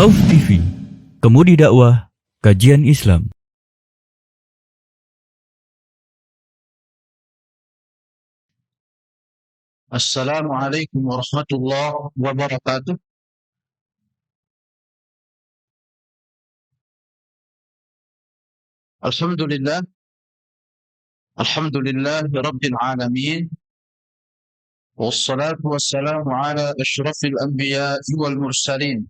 Auf TV, Kemudi Dakwah, Kajian Islam. Assalamualaikum warahmatullahi wabarakatuh. Alhamdulillah, alhamdulillahi rabbil alamin. Wassalatu wassalamu ala asyrafil anbiya'i wal mursalin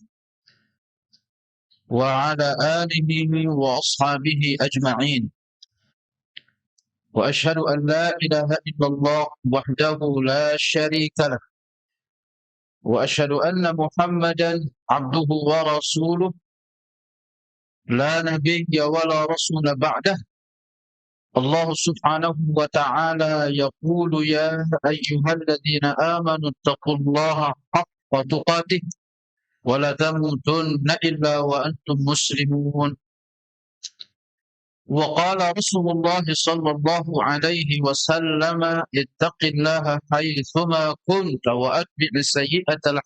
wa ala alihi wa ashabihi ajma'in. Wa ashhadu an la ilaha illallah wahdahu la syarika lah. Wa ashhadu anna Muhammadan abduhu wa rasuluh la nabiyya wa la rasula ba'dah. Allah subhanahu wa ta'ala yaqulu ya ayyuhalladzina amanu taqullaha haqqa tuqatih wa la tamutunna illa wa antum muslimun. Wa qala Rasulullah sallallahu alaihi wasallam ittaqillaha haitsuma kunta wa atbi'is sayyi'atal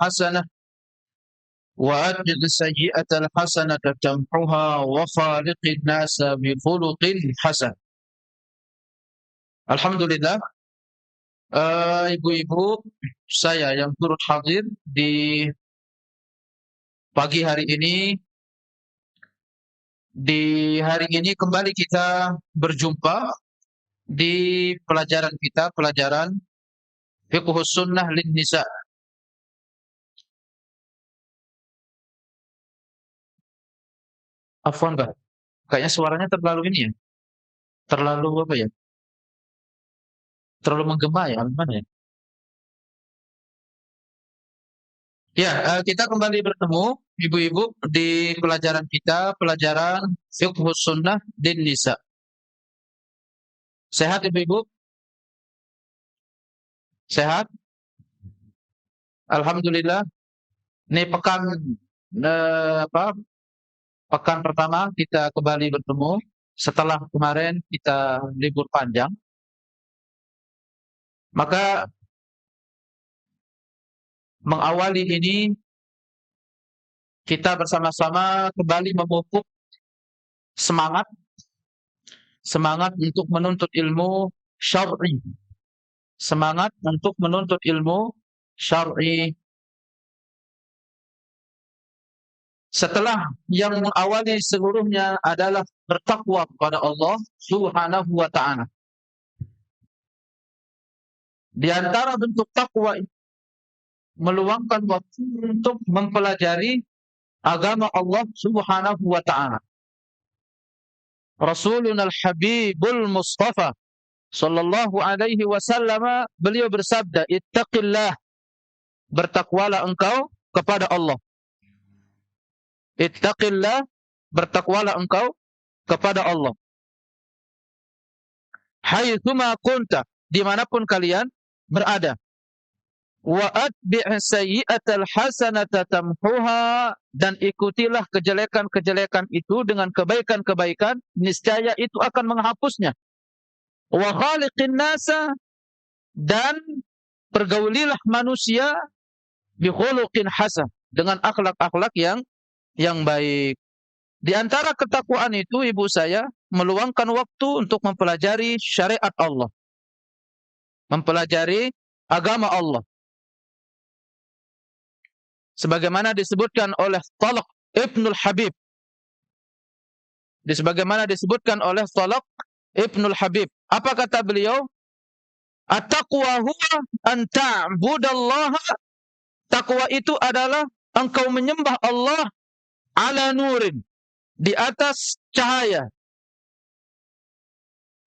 hasanah tamhuha wa khaliqin nasa bi khuluqin hasan. Alhamdulillah, ibu-ibu saya yang turut hadir di pagi hari ini, kembali kita berjumpa di pelajaran kita, pelajaran Fiqhus Sunnah lin Nisa. Afwan, Pak. Kayaknya suaranya terlalu ini ya. Terlalu apa ya? Terlalu menggema ya, gimana ya? Ya, kita kembali bertemu ibu-ibu di pelajaran kita, pelajaran Fiqhus Sunnah lin Nisa. Sehat ibu-ibu? Sehat? Alhamdulillah. Ini pekan pertama kita kembali bertemu setelah kemarin kita libur panjang. Maka mengawali ini kita bersama-sama kembali memupuk semangat untuk menuntut ilmu syar'i. Semangat untuk menuntut ilmu syar'i. Setelah yang mengawali seluruhnya adalah bertakwa kepada Allah Subhanahu wa ta'ala. Di antara bentuk takwa meluangkan waktu untuk mempelajari agama Allah Subhanahu wa ta'ala. Rasuluna al-Habibul Mustafa sallallahu alaihi wasallam, beliau bersabda, ittaqillah, bertakwalah engkau kepada Allah. Ittaqillah, bertakwalah engkau kepada Allah. Haitsuma kunta, dimanapun kalian berada. Wa atbi' sayyi'atal hasanata tamhuha, dan ikutilah kejelekan-kejelekan itu dengan kebaikan-kebaikan, niscaya itu akan menghapusnya. Wa khaliqin nasa, dan pergaulilah manusia bi khuluqin hasan, dengan akhlak-akhlak yang baik. Di antara ketakwaan itu, ibu saya meluangkan waktu untuk mempelajari syariat Allah, mempelajari agama Allah. Sebagaimana disebutkan oleh Talq Ibnul Habib. Sebagaimana disebutkan oleh Talq Ibnul Habib. Apa kata beliau? At-taqwa huwa an ta'budallaha. Takwa itu adalah engkau menyembah Allah ala nurin, di atas cahaya.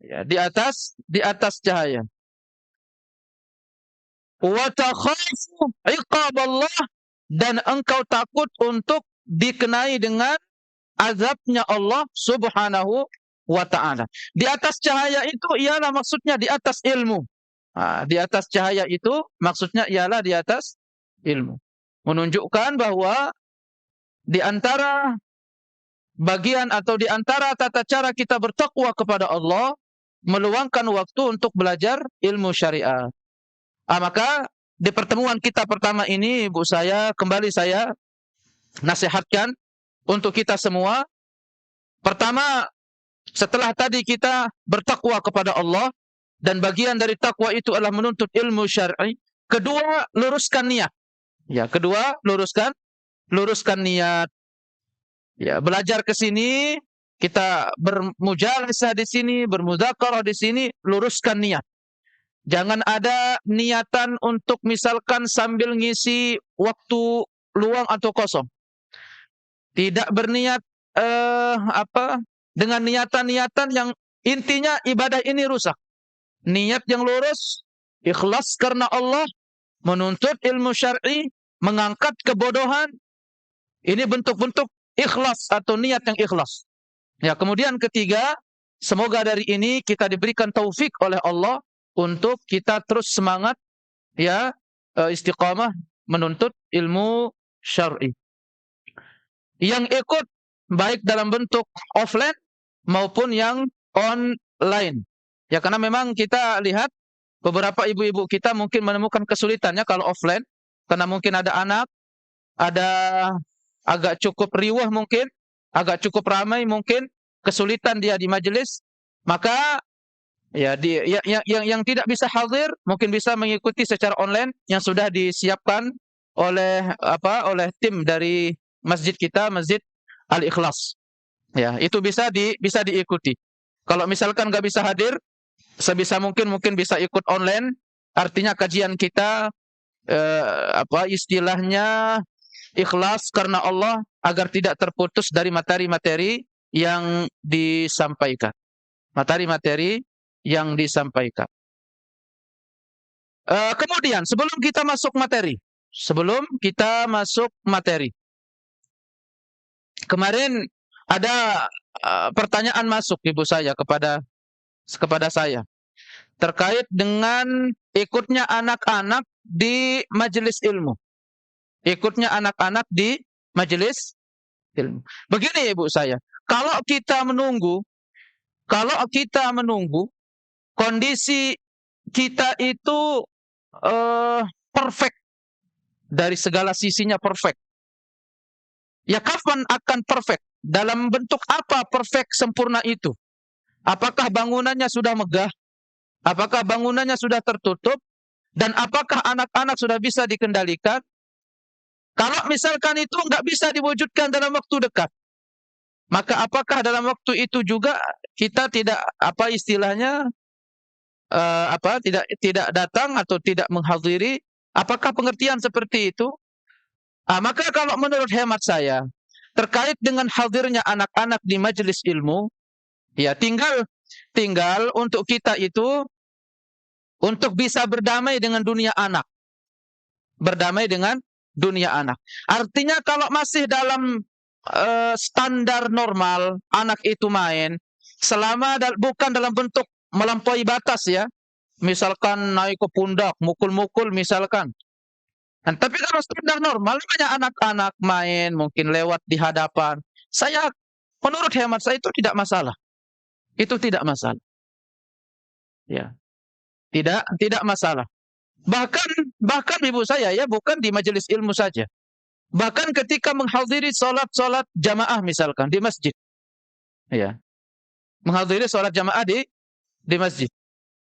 Ya, di atas cahaya. Wa takhafu iqaballah, dan engkau takut untuk dikenai dengan azabnya Allah Subhanahu wa ta'ala. Di atas cahaya itu ialah maksudnya di atas ilmu. Di atas cahaya itu maksudnya ialah di atas ilmu. Menunjukkan bahwa di antara bagian atau di antara tata cara kita bertakwa kepada Allah, meluangkan waktu untuk belajar ilmu syariat. Maka di pertemuan kita pertama ini, ibu saya, kembali saya nasihatkan untuk kita semua. Pertama, setelah tadi kita bertakwa kepada Allah, dan bagian dari takwa itu adalah menuntut ilmu syar'i. Kedua, luruskan niat. Ya, kedua, luruskan niat. Ya, belajar ke sini, kita bermujalasah di sini, bermudzakarah di sini, luruskan niat. Jangan ada niatan untuk misalkan sambil ngisi waktu luang atau kosong. Tidak berniat dengan niatan-niatan yang intinya ibadah ini rusak. Niat yang lurus, ikhlas karena Allah, menuntut ilmu syar'i, mengangkat kebodohan. Ini bentuk-bentuk ikhlas atau niat yang ikhlas. Ya, kemudian ketiga, semoga dari ini kita diberikan taufik oleh Allah untuk kita terus semangat, ya, istiqamah menuntut ilmu syar'i. Yang ikut baik dalam bentuk offline maupun yang online. Ya, karena memang kita lihat beberapa ibu-ibu kita mungkin menemukan kesulitannya kalau offline, karena mungkin ada anak, ada agak cukup riuh mungkin, agak cukup ramai mungkin, kesulitan dia di majelis, maka ya yang tidak bisa hadir mungkin bisa mengikuti secara online yang sudah disiapkan oleh tim dari masjid kita, Masjid Al-Ikhlas. Ya, itu bisa diikuti. Kalau misalkan nggak bisa hadir, sebisa mungkin bisa ikut online. Artinya kajian kita istilahnya ikhlas karena Allah agar tidak terputus dari materi-materi yang disampaikan. Materi-materi yang disampaikan. Kemudian sebelum kita masuk materi, kemarin ada pertanyaan masuk ibu saya kepada saya terkait dengan ikutnya anak-anak di majelis ilmu. Ikutnya anak-anak di majelis ilmu. Begini ibu saya, kalau kita menunggu kondisi kita itu perfect, dari segala sisinya perfect. Ya, kapan akan perfect? Dalam bentuk apa perfect sempurna itu? Apakah bangunannya sudah megah? Apakah bangunannya sudah tertutup? Dan apakah anak-anak sudah bisa dikendalikan? Kalau misalkan itu nggak bisa diwujudkan dalam waktu dekat, maka apakah dalam waktu itu juga kita tidak tidak datang atau tidak menghadiri? Apakah pengertian seperti itu? Maka kalau menurut hemat saya, terkait dengan hadirnya anak-anak di majelis ilmu, ya tinggal untuk kita itu untuk bisa berdamai dengan dunia anak. Berdamai dengan dunia anak. Artinya kalau masih dalam standar normal, anak itu main, selama bukan dalam bentuk melampaui batas ya. Misalkan naik ke pundak, mukul-mukul misalkan. Tapi kalau standar normal, banyak anak-anak main, mungkin lewat di hadapan. Menurut hemat saya itu tidak masalah. Itu tidak masalah. Ya. Tidak masalah. Bahkan ibu saya ya, bukan di majelis ilmu saja. Bahkan ketika menghadiri salat jamaah misalkan di masjid. Ya. Menghadiri salat jamaah di masjid.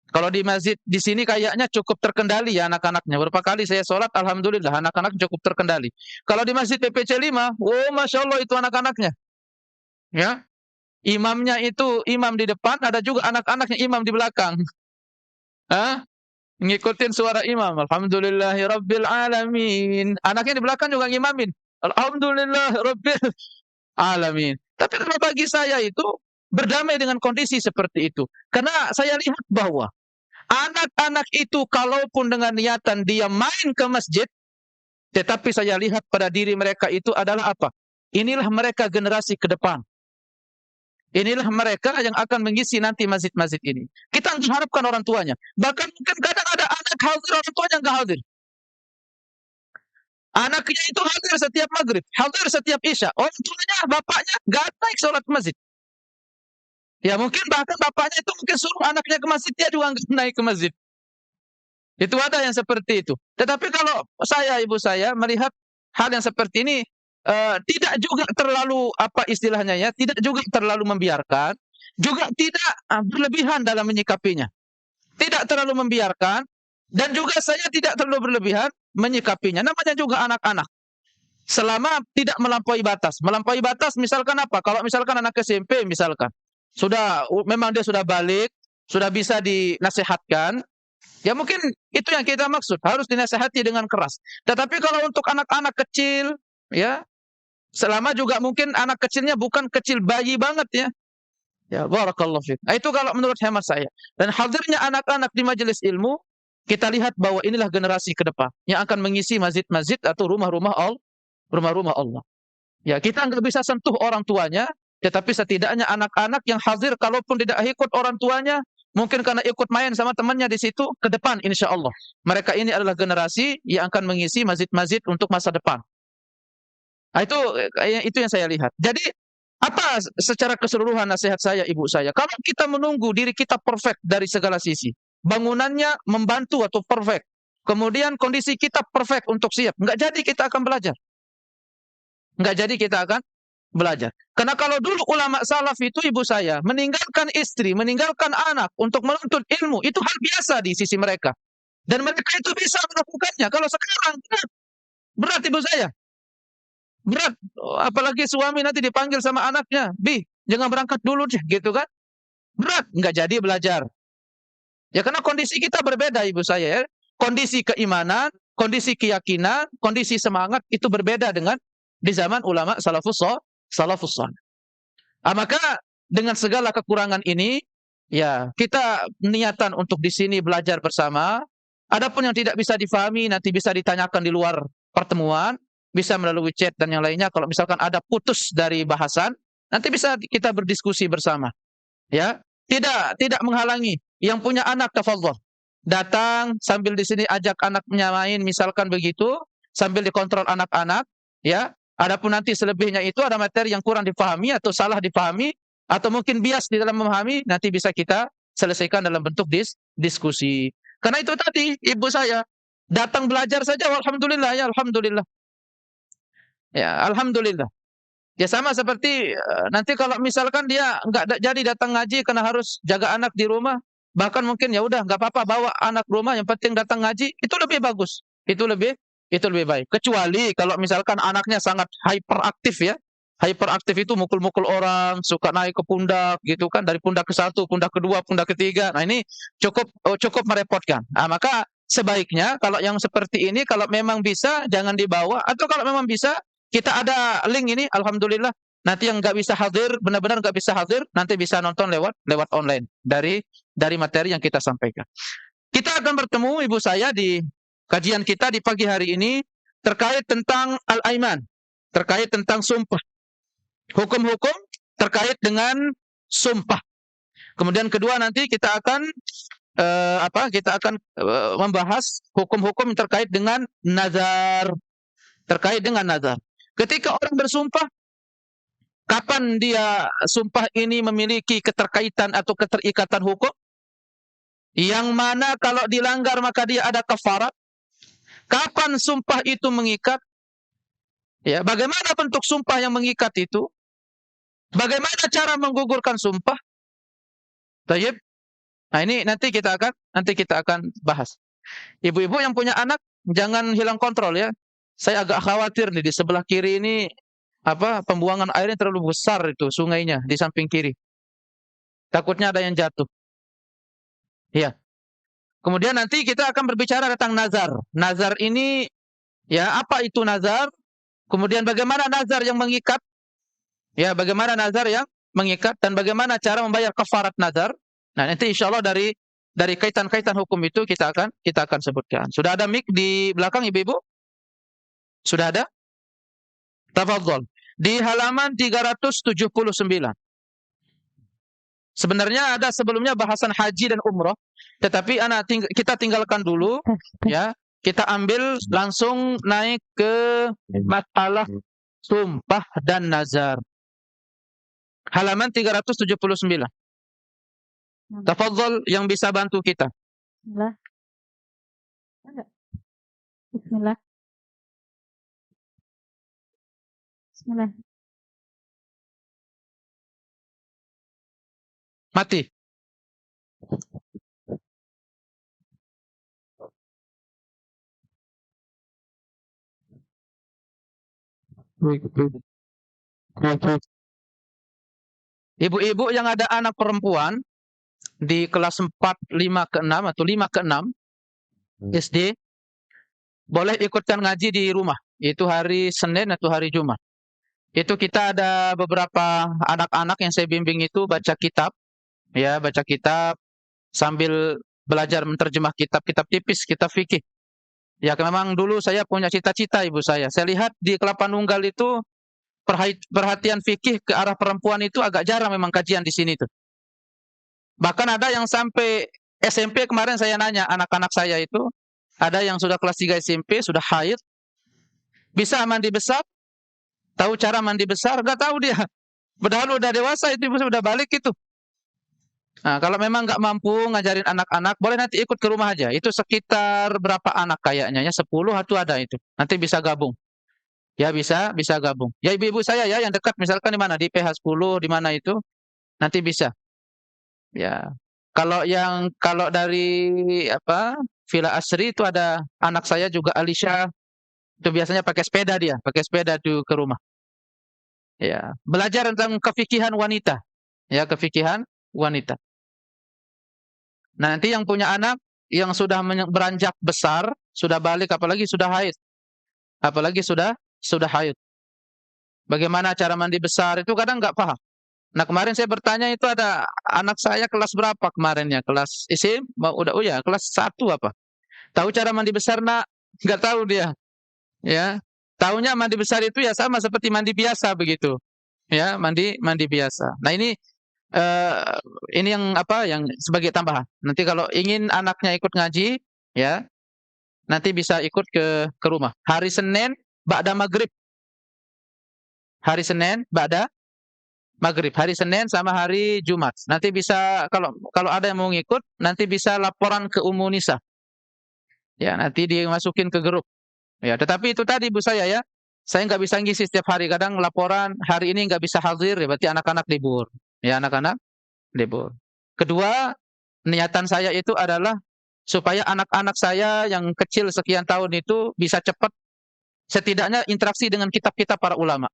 Kalau di masjid di sini kayaknya cukup terkendali ya anak-anaknya. Berapa kali saya sholat, alhamdulillah anak-anak cukup terkendali. Kalau di masjid PPC 5, masya Allah itu anak-anaknya. Ya, imamnya itu imam di depan, ada juga anak-anaknya imam di belakang. Ngikutin suara imam. Alhamdulillahirabbil alamin. Anaknya di belakang juga ngimamin. Alhamdulillahirabbil alamin. Tapi kalau bagi saya itu berdamai dengan kondisi seperti itu. Karena saya lihat bahwa anak-anak itu kalaupun dengan niatan dia main ke masjid, tetapi saya lihat pada diri mereka itu adalah apa? Inilah mereka generasi ke depan. Inilah mereka yang akan mengisi nanti masjid-masjid ini. Kita harapkan orang tuanya. Bahkan mungkin kadang ada anak hadir, orang tuanya nggak hadir. Anaknya itu hadir setiap maghrib, hadir setiap isya. Orang tuanya, bapaknya nggak naik sholat ke masjid. Ya mungkin bahkan bapaknya itu mungkin suruh anaknya ke masjid, dia juga nggak naik ke masjid. Itu ada yang seperti itu. Tetapi kalau ibu saya melihat hal yang seperti ini, tidak juga terlalu apa istilahnya ya, tidak juga terlalu membiarkan, juga tidak berlebihan dalam menyikapinya. Tidak terlalu membiarkan dan juga saya tidak terlalu berlebihan menyikapinya. Namanya juga anak-anak. Selama tidak melampaui batas. Melampaui batas misalkan apa? Kalau misalkan anak SMP misalkan memang dia sudah balik, sudah bisa dinasihatkan, ya mungkin itu yang kita maksud, harus dinasihati dengan keras. Tetapi kalau untuk anak-anak kecil, ya selama juga mungkin anak kecilnya bukan kecil bayi banget ya. Ya, barakallahu fiik. Nah, itu kalau menurut hemat saya. Dan hadirnya anak-anak di majelis ilmu, kita lihat bahwa inilah generasi ke depan yang akan mengisi masjid-masjid atau rumah-rumah Allah. Ya, kita nggak bisa sentuh orang tuanya, tetapi setidaknya anak-anak yang hadir kalaupun tidak ikut orang tuanya, mungkin karena ikut main sama temannya di situ, ke depan insya Allah. Mereka ini adalah generasi yang akan mengisi masjid-masjid untuk masa depan. Nah, itu yang saya lihat. Jadi apa secara keseluruhan nasihat saya, ibu saya? Kalau kita menunggu diri kita perfect dari segala sisi, bangunannya membantu atau perfect, kemudian kondisi kita perfect untuk siap, nggak jadi kita akan belajar. Nggak jadi kita akan belajar. Karena kalau dulu ulama salaf itu ibu saya, meninggalkan istri, meninggalkan anak untuk menuntut ilmu, itu hal biasa di sisi mereka. Dan mereka itu bisa melakukannya. Kalau sekarang, berat ibu saya. Berat, apalagi suami nanti dipanggil sama anaknya, jangan berangkat dulu deh, gitu kan. Berat, nggak jadi belajar. Ya karena kondisi kita berbeda ibu saya ya. Kondisi keimanan, kondisi keyakinan, kondisi semangat itu berbeda dengan di zaman ulama salafus salih. Maka dengan segala kekurangan ini, ya kita niatan untuk di sini belajar bersama. Adapun yang tidak bisa difahami nanti bisa ditanyakan di luar pertemuan, bisa melalui chat dan yang lainnya. Kalau misalkan ada putus dari bahasan, nanti bisa kita berdiskusi bersama. Ya, tidak menghalangi. Yang punya anak tafadhol. Datang sambil di sini ajak anaknya main misalkan begitu, sambil dikontrol anak-anak, ya. Adapun nanti selebihnya itu ada materi yang kurang dipahami atau salah dipahami atau mungkin bias di dalam memahami, nanti bisa kita selesaikan dalam bentuk diskusi. Karena itu tadi ibu saya datang belajar saja, alhamdulillah ya, alhamdulillah. Ya, alhamdulillah. Ya sama seperti nanti kalau misalkan dia nggak jadi datang ngaji karena harus jaga anak di rumah, bahkan mungkin ya udah nggak apa-apa bawa anak rumah, yang penting datang ngaji, itu lebih bagus. Itu lebih baik. Kecuali kalau misalkan anaknya sangat hyperaktif ya. Hyperaktif itu mukul-mukul orang, suka naik ke pundak gitu kan, dari pundak ke satu, pundak kedua, pundak ketiga. Nah, ini cukup merepotkan. Nah, maka sebaiknya kalau yang seperti ini kalau memang bisa jangan dibawa, atau kalau memang bisa kita ada link ini, alhamdulillah. Nanti yang nggak bisa hadir, benar-benar nggak bisa hadir, nanti bisa nonton lewat online dari materi yang kita sampaikan. Kita akan bertemu ibu saya di kajian kita di pagi hari ini terkait tentang al-aiman, terkait tentang sumpah. Hukum-hukum terkait dengan sumpah. Kemudian kedua nanti kita akan membahas hukum-hukum terkait dengan nazar. Terkait dengan nazar. Ketika orang bersumpah, kapan dia sumpah ini memiliki keterkaitan atau keterikatan hukum? Yang mana kalau dilanggar maka dia ada kafarat. Kapan sumpah itu mengikat? Ya, bagaimana bentuk sumpah yang mengikat itu? Bagaimana cara menggugurkan sumpah? Tayyib. Nah, ini nanti kita akan bahas. Ibu-ibu yang punya anak jangan hilang kontrol ya. Saya agak khawatir nih di sebelah kiri ini pembuangan airnya terlalu besar itu sungainya di samping kiri. Takutnya ada yang jatuh. Ya. Kemudian nanti kita akan berbicara tentang nazar. Nazar ini ya apa itu nazar? Kemudian bagaimana nazar yang mengikat? Ya, bagaimana nazar yang mengikat dan bagaimana cara membayar kafarat nazar? Nah, nanti insyaallah dari kaitan-kaitan hukum itu kita akan sebutkan. Sudah ada mic di belakang ibu-ibu? Sudah ada? Tafadhol. Di halaman 379. Sebenarnya ada sebelumnya bahasan haji dan umrah, tetapi kita tinggalkan dulu ya. Kita ambil langsung naik ke masalah sumpah dan nazar. Halaman 379. Tafadhol yang bisa bantu kita. Bismillah. Bismillah. Mati. Ibu-ibu yang ada anak perempuan di kelas 4, 5 ke 6 atau 5 ke 6 SD boleh ikutkan ngaji di rumah. Itu hari Senin atau hari Jumat. Itu kita ada beberapa anak-anak yang saya bimbing itu baca kitab, ya, baca kitab sambil belajar menerjemah kitab-kitab tipis, kitab fikih. Ya, memang dulu saya punya cita-cita ibu saya. Saya lihat di Kelapa Nunggal itu perhatian fikih ke arah perempuan itu agak jarang memang kajian di sini tuh. Bahkan ada yang sampai SMP kemarin saya nanya anak-anak saya itu, ada yang sudah kelas 3 SMP, sudah haid, bisa mandi besar, tahu cara mandi besar, enggak tahu dia. Padahal udah dewasa itu ibu sudah balik itu. Nah, kalau memang nggak mampu ngajarin anak-anak, boleh nanti ikut ke rumah aja. Itu sekitar berapa anak kayaknya ya, 10 atau ada itu. Nanti bisa gabung. Ya bisa gabung. Ya ibu-ibu saya ya yang dekat misalkan di mana? Di PH 10 di mana itu? Nanti bisa. Ya. Kalau dari apa? Villa Asri itu ada anak saya juga Alisha. Itu biasanya pakai sepeda dia, pakai sepeda tuh ke rumah. Ya, belajar tentang kefikihan wanita. Ya, kefikihan wanita. Nah, nanti yang punya anak yang sudah beranjak besar, sudah balik apalagi sudah haid. Apalagi sudah haid. Bagaimana cara mandi besar itu kadang nggak paham. Nah, kemarin saya bertanya itu ada anak saya kelas berapa kemarin ya? Kelas SMP, oh ya, kelas 1 apa? Tahu cara mandi besar, Nak? Nggak tahu dia. Ya. Taunya mandi besar itu ya sama seperti mandi biasa begitu. Ya, mandi biasa. Nah, ini yang apa yang sebagai tambahan. Nanti kalau ingin anaknya ikut ngaji, ya, nanti bisa ikut ke rumah. Hari Senin ba'da maghrib. Hari Senin ba'da maghrib. Hari Senin sama hari Jumat. Nanti bisa kalau ada yang mau ngikut, nanti bisa laporan ke Ummu Nisa. Ya, nanti dimasukin ke grup. Ya, tetapi itu tadi ibu saya ya. Saya nggak bisa ngisi setiap hari. Kadang laporan hari ini nggak bisa hadir, ya berarti anak-anak libur. Ya, anak-anak libur. Kedua, niatan saya itu adalah supaya anak-anak saya yang kecil sekian tahun itu bisa cepat setidaknya interaksi dengan kitab-kitab para ulama.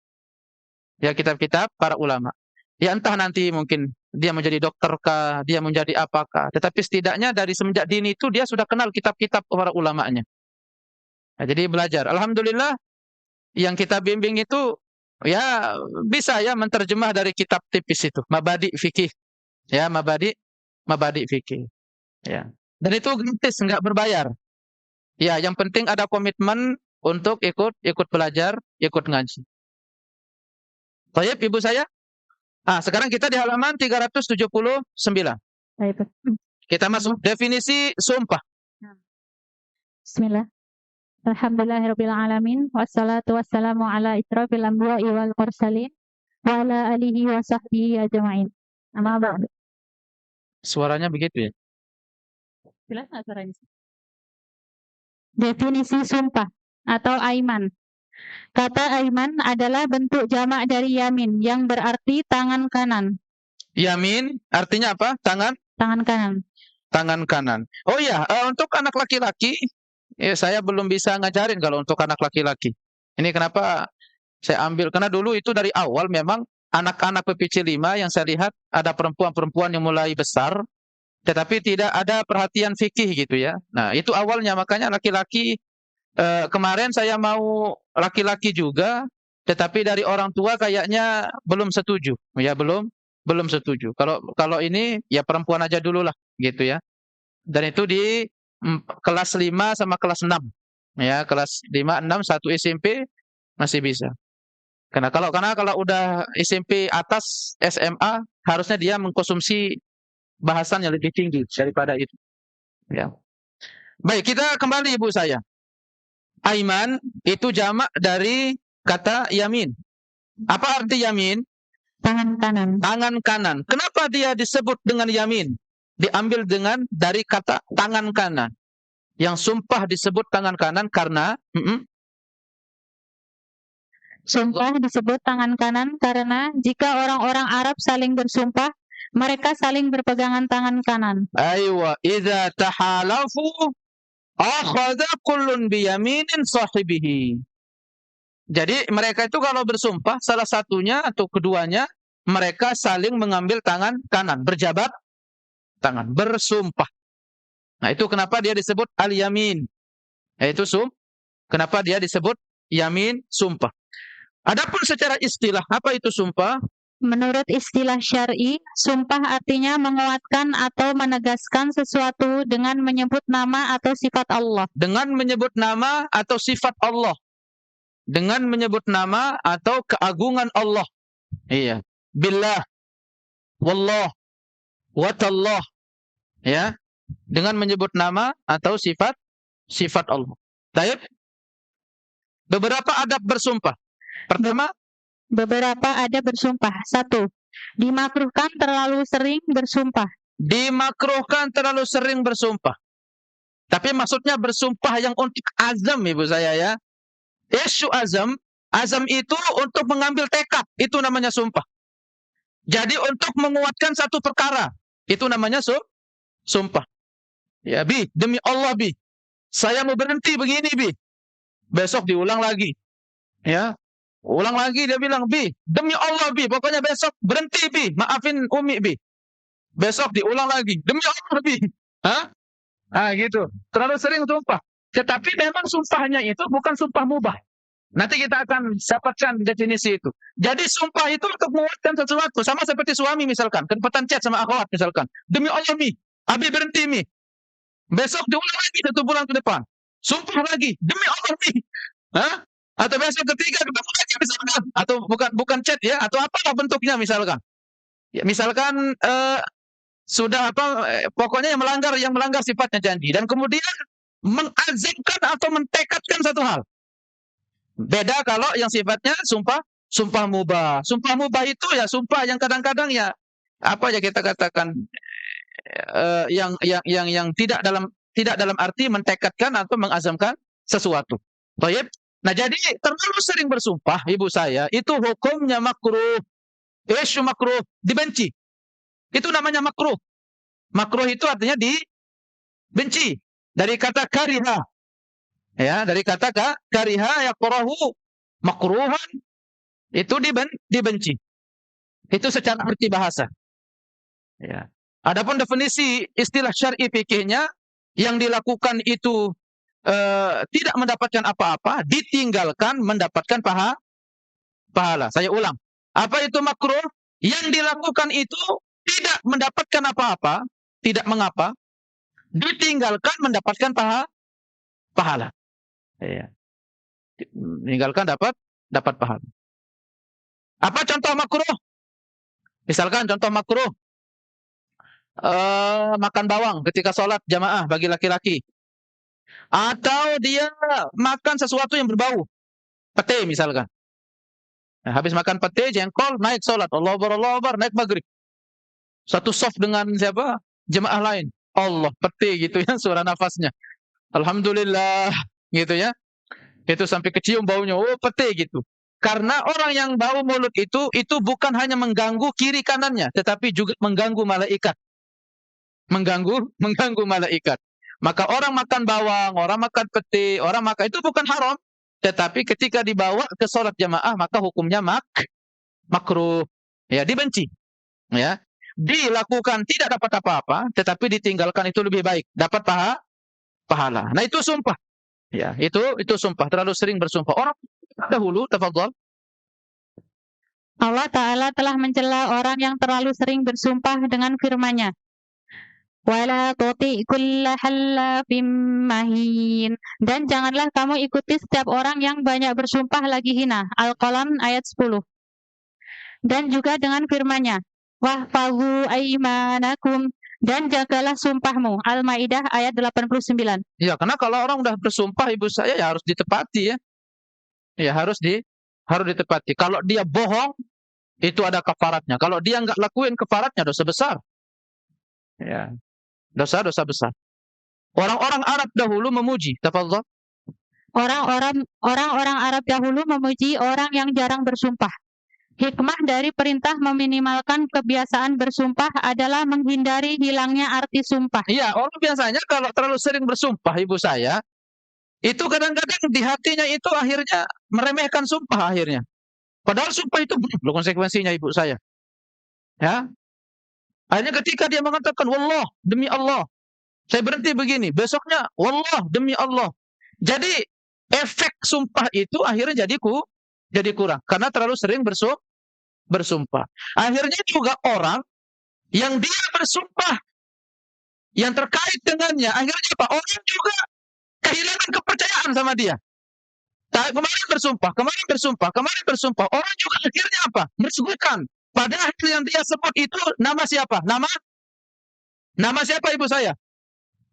Ya, kitab-kitab para ulama. Ya, entah nanti mungkin dia menjadi dokter kah, dia menjadi apakah. Tetapi setidaknya dari semenjak dini itu dia sudah kenal kitab-kitab para ulamanya. Nah, jadi belajar. Alhamdulillah yang kita bimbing itu ya bisa ya menerjemah dari kitab tipis itu, Mabadi Fikih. Ya, Mabadi Fikih. Ya. Dan itu gratis, nggak berbayar. Ya, yang penting ada komitmen untuk ikut belajar, ikut ngaji. Baik, ibu saya. Sekarang kita di halaman 379. Baik. Kita masuk definisi sumpah. Bismillah. Alhamdulillahirabbil alamin wassalatu wassalamu ala israfil anbiya'i wal mursalin wa ala alihi wa sahbihi ajma'in. Amma ba'du. Suaranya begitu ya. Jelas nggak suaranya? Definisi sumpah atau aiman. Kata aiman adalah bentuk jamak dari yamin yang berarti tangan kanan. Yamin artinya apa? Tangan kanan. Tangan kanan. Oh iya, untuk anak laki-laki, ya saya belum bisa ngajarin kalau untuk anak laki-laki. Ini kenapa saya ambil? Karena dulu itu dari awal memang anak-anak PPC 5 yang saya lihat ada perempuan-perempuan yang mulai besar, tetapi tidak ada perhatian fikih gitu ya. Nah, itu awalnya makanya laki-laki kemarin saya mau laki-laki juga, tetapi dari orang tua kayaknya belum setuju. Ya belum setuju. Kalau ini ya perempuan aja dulu lah gitu ya. Dan itu di kelas 5 sama kelas 6. Ya, kelas 5, 6, 1 SMP masih bisa. Karena kalau udah SMP atas SMA harusnya dia mengkonsumsi bahasan yang lebih tinggi daripada itu. Ya. Baik, kita kembali ibu saya. Aiman itu jamak dari kata yamin. Apa arti yamin? Tangan kanan. Tangan kanan. Kenapa dia disebut dengan yamin? Diambil dari kata tangan kanan. Yang sumpah disebut tangan kanan karena Sumpah disebut tangan kanan karena jika orang-orang Arab saling bersumpah, mereka saling berpegangan tangan kanan. Aywa, idza tahalafu akhadha kullun biyaminin sahibihi. Jadi mereka itu kalau bersumpah, salah satunya atau keduanya, mereka saling mengambil tangan kanan, berjabat tangan, bersumpah. Nah itu kenapa dia disebut al-yamin. Yaitu kenapa dia disebut yamin, sumpah. Adapun secara istilah, apa itu sumpah? Menurut istilah syar'i, sumpah artinya menguatkan atau menegaskan sesuatu dengan menyebut nama atau sifat Allah. Dengan menyebut nama atau sifat Allah. Dengan menyebut nama atau keagungan Allah. Iya. Billah, wallah, watallah. Ya. Dengan menyebut nama atau sifat Allah. Baik. Beberapa adab bersumpah. Pertama, beberapa adab bersumpah. 1. Dimakruhkan terlalu sering bersumpah. Dimakruhkan terlalu sering bersumpah. Tapi maksudnya bersumpah yang untuk azam, ibu saya ya. Isu azam itu untuk mengambil tekad, itu namanya sumpah. Jadi untuk menguatkan satu perkara, itu namanya sumpah. Ya, Bi, demi Allah, Bi, saya mau berhenti begini, Bi. Besok diulang lagi. Ya, ulang lagi dia bilang, Bi, demi Allah, Bi, pokoknya besok berhenti, Bi, maafin Umi, Bi. Besok diulang lagi, demi Allah, Bi. Hah? Gitu. Terlalu sering sumpah. Tetapi memang sumpahnya itu bukan sumpah mubah. Nanti kita akan dapatkan definisi itu. Jadi sumpah itu untuk menguatkan sesuatu. Sama seperti suami misalkan. Kedapatan chat sama akhwat misalkan. Demi Allah, Mi, Abi berhenti, Mi. Besok diulang lagi 1 bulan ke depan. Sumpah lagi. Demi Allah, Mi. Hah? Atau besok ketiga ketemu lagi misalkan. Atau bukan chat ya. Atau apalah bentuknya misalkan. Ya, misalkan sudah pokoknya yang melanggar sifatnya janji, dan kemudian mengazimkan atau mentekadkan satu hal. Beda kalau yang sifatnya sumpah mubah. Sumpah mubah itu ya sumpah yang kadang-kadang ya apa ya kita katakan yang tidak dalam arti mentekadkan atau mengazamkan sesuatu. Baik. Nah, jadi terlalu sering bersumpah, ibu saya, itu hukumnya makruh. Isu makruh, dibenci. Itu namanya makruh. Makruh itu artinya dibenci. Dari kata kariha. Ya, dari kata kariha yakrahu makruhan, itu dibenci. Itu secara arti bahasa. Ya. Adapun definisi istilah syar'i fikihnya, yang dilakukan itu tidak mendapatkan apa-apa, ditinggalkan mendapatkan pahala. Saya ulang. Apa itu makruh? Yang dilakukan itu tidak mendapatkan apa-apa, tidak mengapa, ditinggalkan mendapatkan pahala. Ya. Meninggalkan dapat pahala. Apa contoh makruh? Misalkan contoh makruh, makan bawang ketika sholat jamaah bagi laki-laki. Atau dia makan sesuatu yang berbau. Pete misalkan. Nah, habis makan pete, jengkol, naik sholat. Allahu Akbar, naik maghrib. Satu soft dengan siapa? Jemaah lain. Allah, pete gitu ya, suara nafasnya. Alhamdulillah, gitu ya. Itu sampai kecium baunya. Oh, pete gitu. Karena orang yang bau mulut itu bukan hanya mengganggu kiri kanannya, tetapi juga mengganggu malaikat. Mengganggu malaikat. Maka orang makan bawang, orang makan pete, orang makan itu bukan haram, tetapi ketika dibawa ke sholat jamaah maka hukumnya makruh. Ya, dibenci. Ya. Dilakukan tidak dapat apa-apa, tetapi ditinggalkan itu lebih baik, dapat pahala. Nah, itu sumpah. Ya, itu sumpah, terlalu sering bersumpah. Orang dahulu, tafadhol. Allah Ta'ala telah mencela orang yang terlalu sering bersumpah dengan firman-Nya. Wala tuti kulla hallafim mahin. Dan janganlah kamu ikuti setiap orang yang banyak bersumpah lagi hina. Al-Qalam ayat 10. Dan juga dengan firman-Nya, wahfazu aimanakum, dan jagalah sumpahmu. Al-Maidah ayat 89. Ya, karena kalau orang udah bersumpah, ibu saya, ya harus ditepati ya. Ya, harus ditepati. Kalau dia bohong, itu ada kafaratnya. Kalau dia nggak lakuin kafaratnya, dosa besar. Ya. Dosa besar. Orang-orang Arab dahulu memuji, tafadhol, Orang-orang Arab dahulu memuji orang yang jarang bersumpah. Hikmah dari perintah meminimalkan kebiasaan bersumpah adalah menghindari hilangnya arti sumpah. Iya, orang biasanya kalau terlalu sering bersumpah, ibu saya, itu kadang-kadang di hatinya itu akhirnya meremehkan sumpah akhirnya. Padahal sumpah itu belum konsekuensinya, ibu saya. Ya, akhirnya ketika dia mengatakan, wallah, demi Allah, saya berhenti begini. Besoknya, wallah, demi Allah. Jadi, efek sumpah itu akhirnya jadi kurang. Karena terlalu sering bersumpah. Akhirnya juga orang yang dia bersumpah, yang terkait dengannya, akhirnya apa? Orang juga kehilangan kepercayaan sama dia. Kemarin bersumpah. Orang juga akhirnya apa? Mersekutukan. Padahal yang dia sebut itu nama siapa? Nama siapa, ibu saya?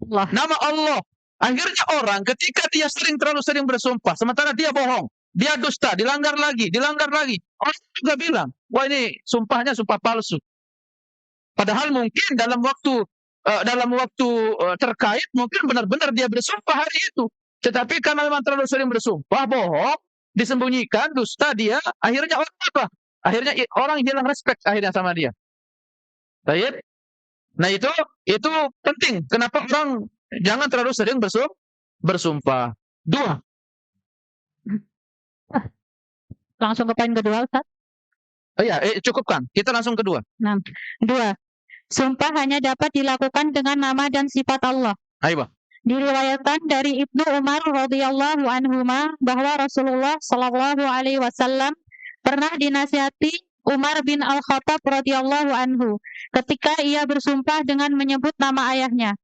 Allah. Nama Allah. Akhirnya orang ketika dia terlalu sering bersumpah, sementara dia bohong, dia dusta, dilanggar lagi. Orang juga bilang, wah ini sumpahnya sumpah palsu. Padahal mungkin dalam waktu terkait mungkin benar-benar dia bersumpah hari itu. Tetapi karena memang terlalu sering bersumpah, bohong, disembunyikan, dusta dia, akhirnya orang apa? Akhirnya orang hilang respect akhirnya sama dia. Baik. Nah itu penting. Kenapa orang jangan terlalu sering bersumpah. 2. Langsung ke poin kedua, Ustaz. Oh ya, cukupkan. Kita langsung kedua. 2. Sumpah hanya dapat dilakukan dengan nama dan sifat Allah. Ayo. Diriwayatkan dari Ibnu Umar radhiyallahu anhuma bahwa Rasulullah shallallahu alaihi wasallam pernah dinasihati Umar bin Al-Khattab radhiyallahu anhu ketika ia bersumpah dengan menyebut nama ayahnya.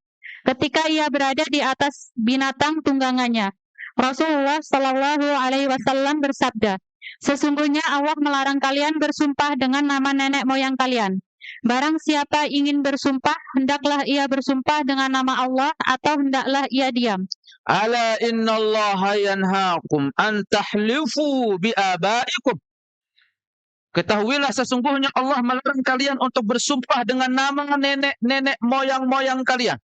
Ketika ia berada di atas binatang tunggangannya, Rasulullah shallallahu alaihi wasallam bersabda, "Sesungguhnya Allah melarang kalian bersumpah dengan nama nenek moyang kalian. Barang siapa ingin bersumpah, hendaklah ia bersumpah dengan nama Allah atau hendaklah ia diam." Ala innallaha yanhaakum an tahlifu bi abaikum. Ketahuilah sesungguhnya Allah melarang kalian untuk bersumpah dengan nama nenek moyang kalian.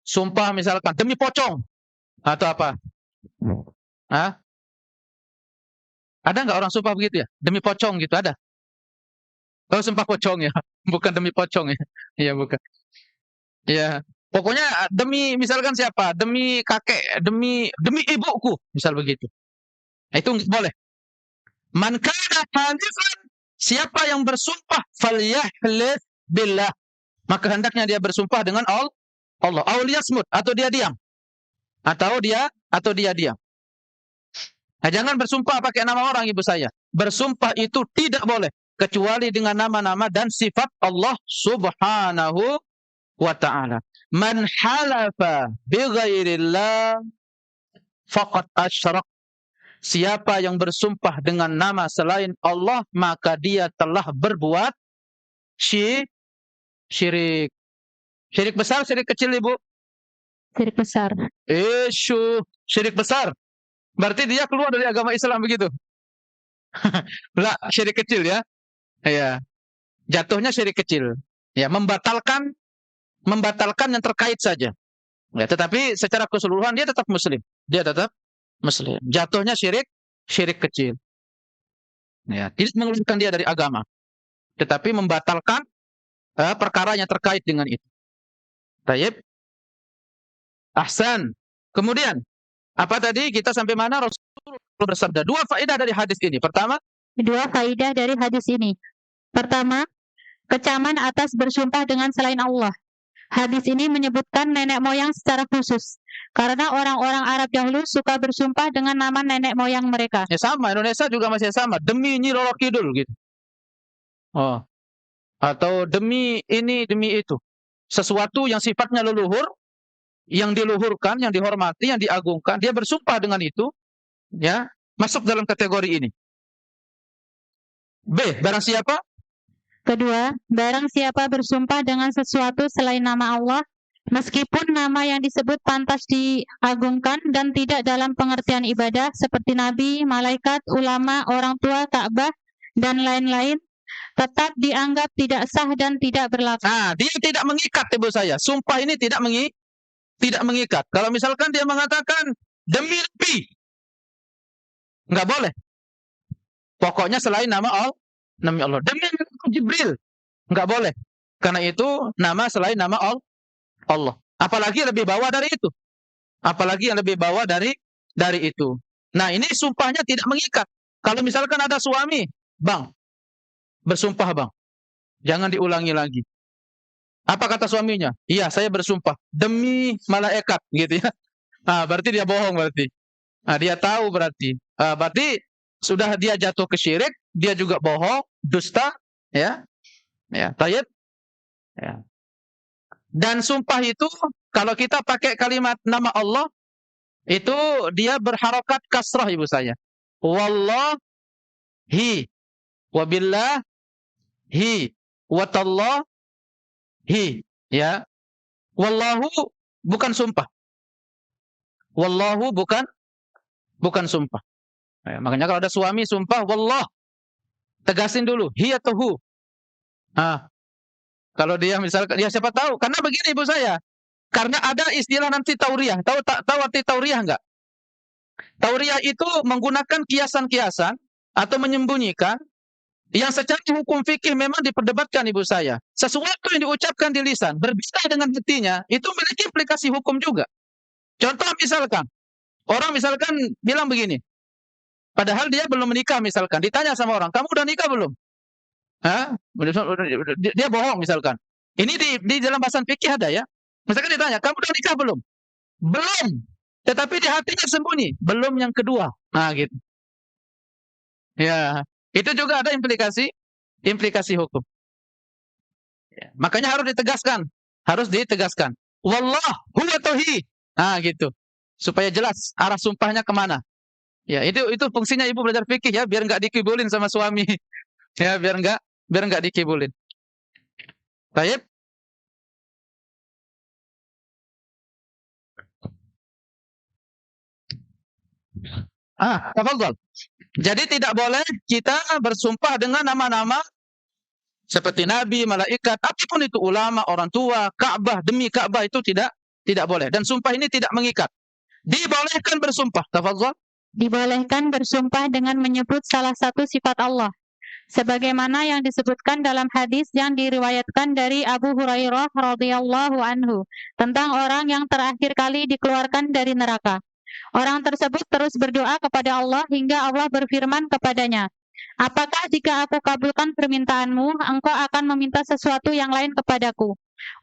Sumpah misalkan demi pocong atau apa? Hah? Ada nggak orang sumpah begitu ya? Demi pocong gitu ada? Oh, sumpah pocong ya, bukan demi pocong ya? Iya bukan. Ya, pokoknya demi misalkan siapa? Demi kakek, demi ibuku, misal begitu. Itu nggak boleh. Man kana halifan, siapa yang bersumpah, falyahlif billah, maka hendaknya dia bersumpah dengan Allah. Aw liyasmut, atau dia diam. Atau dia diam. Nah, jangan bersumpah pakai nama orang, ibu saya. Bersumpah itu tidak boleh kecuali dengan nama-nama dan sifat Allah Subhanahu wa ta'ala. Man halafa bi ghairillah faqad asyrak. Siapa yang bersumpah dengan nama selain Allah, maka dia telah berbuat syirik. Syirik besar, syirik kecil, ibu? Syirik besar. Syirik besar. Berarti dia keluar dari agama Islam begitu? Lah, syirik kecil ya. Ya. Jatuhnya syirik kecil. Ya, membatalkan yang terkait saja. Ya, tetapi secara keseluruhan dia tetap muslim. Jatuhnya syirik kecil. Ya, tidak mengeluarkan dia dari agama, tetapi membatalkan perkara yang terkait dengan itu. Baik. Ahsan. Kemudian apa tadi kita sampai mana? Rasulullah bersabda. 2 faedah dari hadis ini. Pertama, kecaman atas bersumpah dengan selain Allah. Hadis ini menyebutkan nenek moyang secara khusus, karena orang-orang Arab dahulu suka bersumpah dengan nama nenek moyang mereka. Ya sama, Indonesia juga masih sama. Demi Nyi Roro Kidul gitu. Oh. Atau demi ini, demi itu. Sesuatu yang sifatnya leluhur, yang diluhurkan, yang dihormati, yang diagungkan, dia bersumpah dengan itu, ya, masuk dalam kategori ini. B, barang siapa? Kedua, barang siapa bersumpah dengan sesuatu selain nama Allah, meskipun nama yang disebut pantas diagungkan dan tidak dalam pengertian ibadah seperti nabi, malaikat, ulama, orang tua, Ka'bah, dan lain-lain, tetap dianggap tidak sah dan tidak berlaku. Nah, dia tidak mengikat, ibu saya. Sumpah ini tidak tidak mengikat. Kalau misalkan dia mengatakan demi Nabi, nggak boleh. Pokoknya selain nama Allah. Demi Jibril, nggak boleh. Karena itu nama selain nama Allah. Apalagi lebih bawah dari itu. Apalagi yang lebih bawah dari itu. Nah, ini sumpahnya tidak mengikat. Kalau misalkan ada suami, bang, bersumpah bang, jangan diulangi lagi. Apa kata suaminya? Iya, saya bersumpah demi malaikat, gitu ya. Nah, berarti dia bohong berarti. Nah, dia tahu berarti. Berarti sudah dia jatuh ke syirik, dia juga bohong, dusta, ya. Ya, tayyib. Ya. Dan sumpah itu kalau kita pakai kalimat nama Allah itu dia berharokat kasrah ibu saya. Wallahi, wabillahi, watallahi, ya. Wallahu bukan sumpah. Wallahu bukan sumpah. Ya, makanya kalau ada suami sumpah wallah, tegasin dulu hi atau hu. Kalau dia misalkan, ya siapa tahu, karena begini ibu saya, karena ada istilah nanti tauriyah. Tahu arti tauriyah enggak? Tauriyah itu menggunakan kiasan-kiasan atau menyembunyikan yang secara hukum fikih memang diperdebatkan ibu saya. Sesuatu yang diucapkan di lisan berbeda dengan hatinya itu memiliki implikasi hukum juga. Contoh misalkan, orang misalkan bilang begini, padahal dia belum menikah misalkan, ditanya sama orang, kamu udah nikah belum? Dia bohong misalkan. Ini di dalam bahasan fikih ada ya. Misalkan ditanya, kamu udah nikah belum? Belum. Tetapi di hatinya sembunyi, belum yang kedua. Nah, gitu. Ya, itu juga ada implikasi hukum. Ya, makanya harus ditegaskan. Wallah huwa tauhid. Nah, gitu. Supaya jelas arah sumpahnya kemana. Ya, itu fungsinya ibu belajar fikih ya, biar enggak dikibulin sama suami. Ya, biar enggak dikibulin. Baik. Tafadhol. Jadi tidak boleh kita bersumpah dengan nama-nama seperti nabi, malaikat, apapun itu, ulama, orang tua, Ka'bah, demi Ka'bah itu tidak boleh. Dan sumpah ini tidak mengikat. Dibolehkan bersumpah. Tafadhol. Dibolehkan bersumpah dengan menyebut salah satu sifat Allah. Sebagaimana yang disebutkan dalam hadis yang diriwayatkan dari Abu Hurairah radhiyallahu anhu tentang orang yang terakhir kali dikeluarkan dari neraka. Orang tersebut terus berdoa kepada Allah hingga Allah berfirman kepadanya, apakah jika aku kabulkan permintaanmu, engkau akan meminta sesuatu yang lain kepadaku?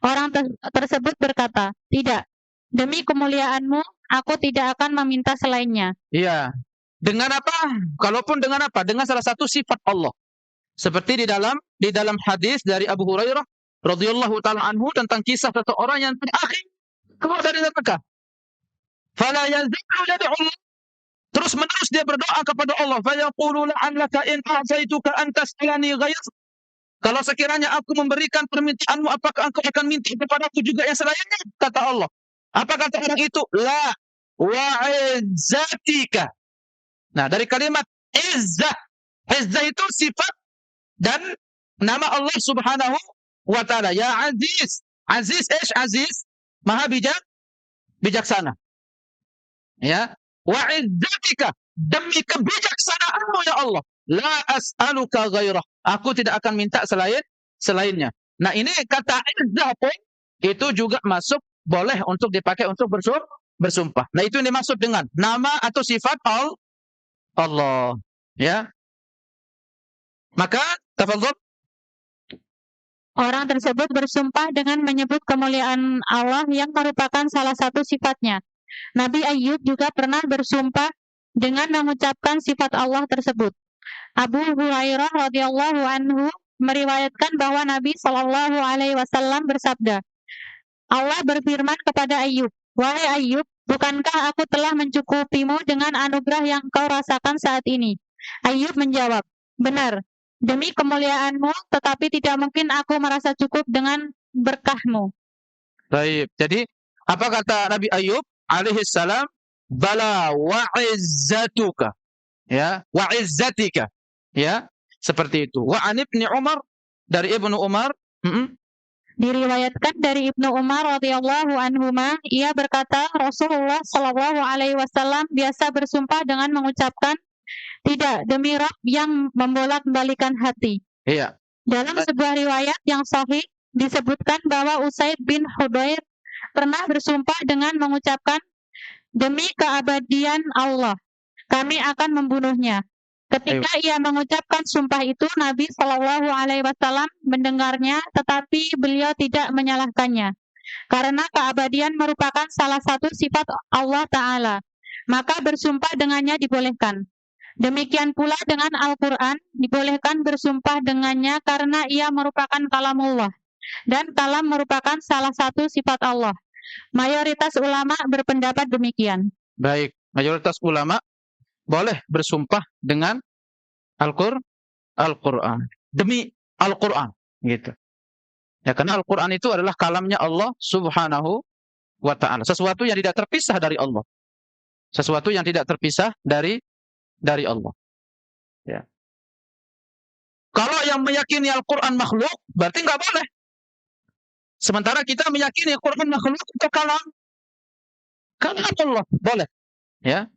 Orang tersebut berkata, tidak. Demi kemuliaanmu, aku tidak akan meminta selainnya. Iya. Dengan apa? Kalaupun dengan apa? Dengan salah satu sifat Allah. Seperti di dalam hadis dari Abu Hurairah radhiyallahu taala anhu tentang kisah seseorang yang terakhir keluar dari neraka. Fala yazidu yad'u, terus menerus dia berdoa kepada Allah. Fa yaqulu la'annaka in a'taituka an tas'alani ghayr. Kalau sekiranya aku memberikan permintaanmu, apakah engkau akan minta kepadaku juga yang selainnya? Kata Allah. Apa kata orang itu? La wa izzatika. Nah, dari kalimat izzah. Izzah itu sifat dan nama Allah Subhanahu wa taala. Ya Aziz. Aziz Aziz? Maha bijaksana. Ya. Wa izzatika, demi kebijaksanaanmu ya Allah. La as'aluka ghairah. Aku tidak akan minta selainnya. Nah, ini kata izzah pun itu juga masuk, boleh untuk dipakai untuk bersumpah. Nah, itu yang dimaksud dengan nama atau sifat Allah. Ya. Maka tafadhol. Orang tersebut bersumpah dengan menyebut kemuliaan Allah yang merupakan salah satu sifatnya. Nabi Ayyub juga pernah bersumpah dengan mengucapkan sifat Allah tersebut. Abu Hurairah radhiyallahu anhu meriwayatkan bahwa Nabi Shallallahu alaihi wasallam bersabda, Allah berfirman kepada Ayyub, wahai Ayyub, bukankah aku telah mencukupimu dengan anugerah yang kau rasakan saat ini? Ayyub menjawab, benar. Demi kemuliaanmu, tetapi tidak mungkin aku merasa cukup dengan berkahmu. Baik. Jadi, apa kata Nabi Ayyub alaihi salam? Bala wa izzatuka. Ya, wa izzatika. Ya, seperti itu. Wa an Ibnu Umar, dari Ibnu Umar, Diriwayatkan dari Ibnu Umar radhiyallahu anhuma, ia berkata, Rasulullah shallallahu alaihi wasallam biasa bersumpah dengan mengucapkan tidak demi Rabb yang membolak-balikan hati. Iya. Dalam sebuah riwayat yang sahih disebutkan bahwa Usaid bin Hudair pernah bersumpah dengan mengucapkan demi keabadian Allah, kami akan membunuhnya. Ketika ia mengucapkan sumpah itu, Nabi Shallallahu Alaihi Wasallam mendengarnya, tetapi beliau tidak menyalahkannya, karena keabadian merupakan salah satu sifat Allah Taala. Maka bersumpah dengannya dibolehkan. Demikian pula dengan Al-Quran, dibolehkan bersumpah dengannya karena ia merupakan kalamullah, dan kalam merupakan salah satu sifat Allah. Mayoritas ulama berpendapat demikian. Baik, mayoritas ulama boleh bersumpah dengan Al-Quran. Demi Al-Quran, gitu. Ya, karena Al-Quran itu adalah kalamnya Allah Subhanahu wa Ta'ala. Sesuatu yang tidak terpisah dari Allah. Sesuatu yang tidak terpisah dari Allah. Ya. Kalau yang meyakini Al-Quran makhluk, berarti nggak boleh. Sementara kita meyakini Al-Quran makhluk itu kalam Allah, boleh. Ya.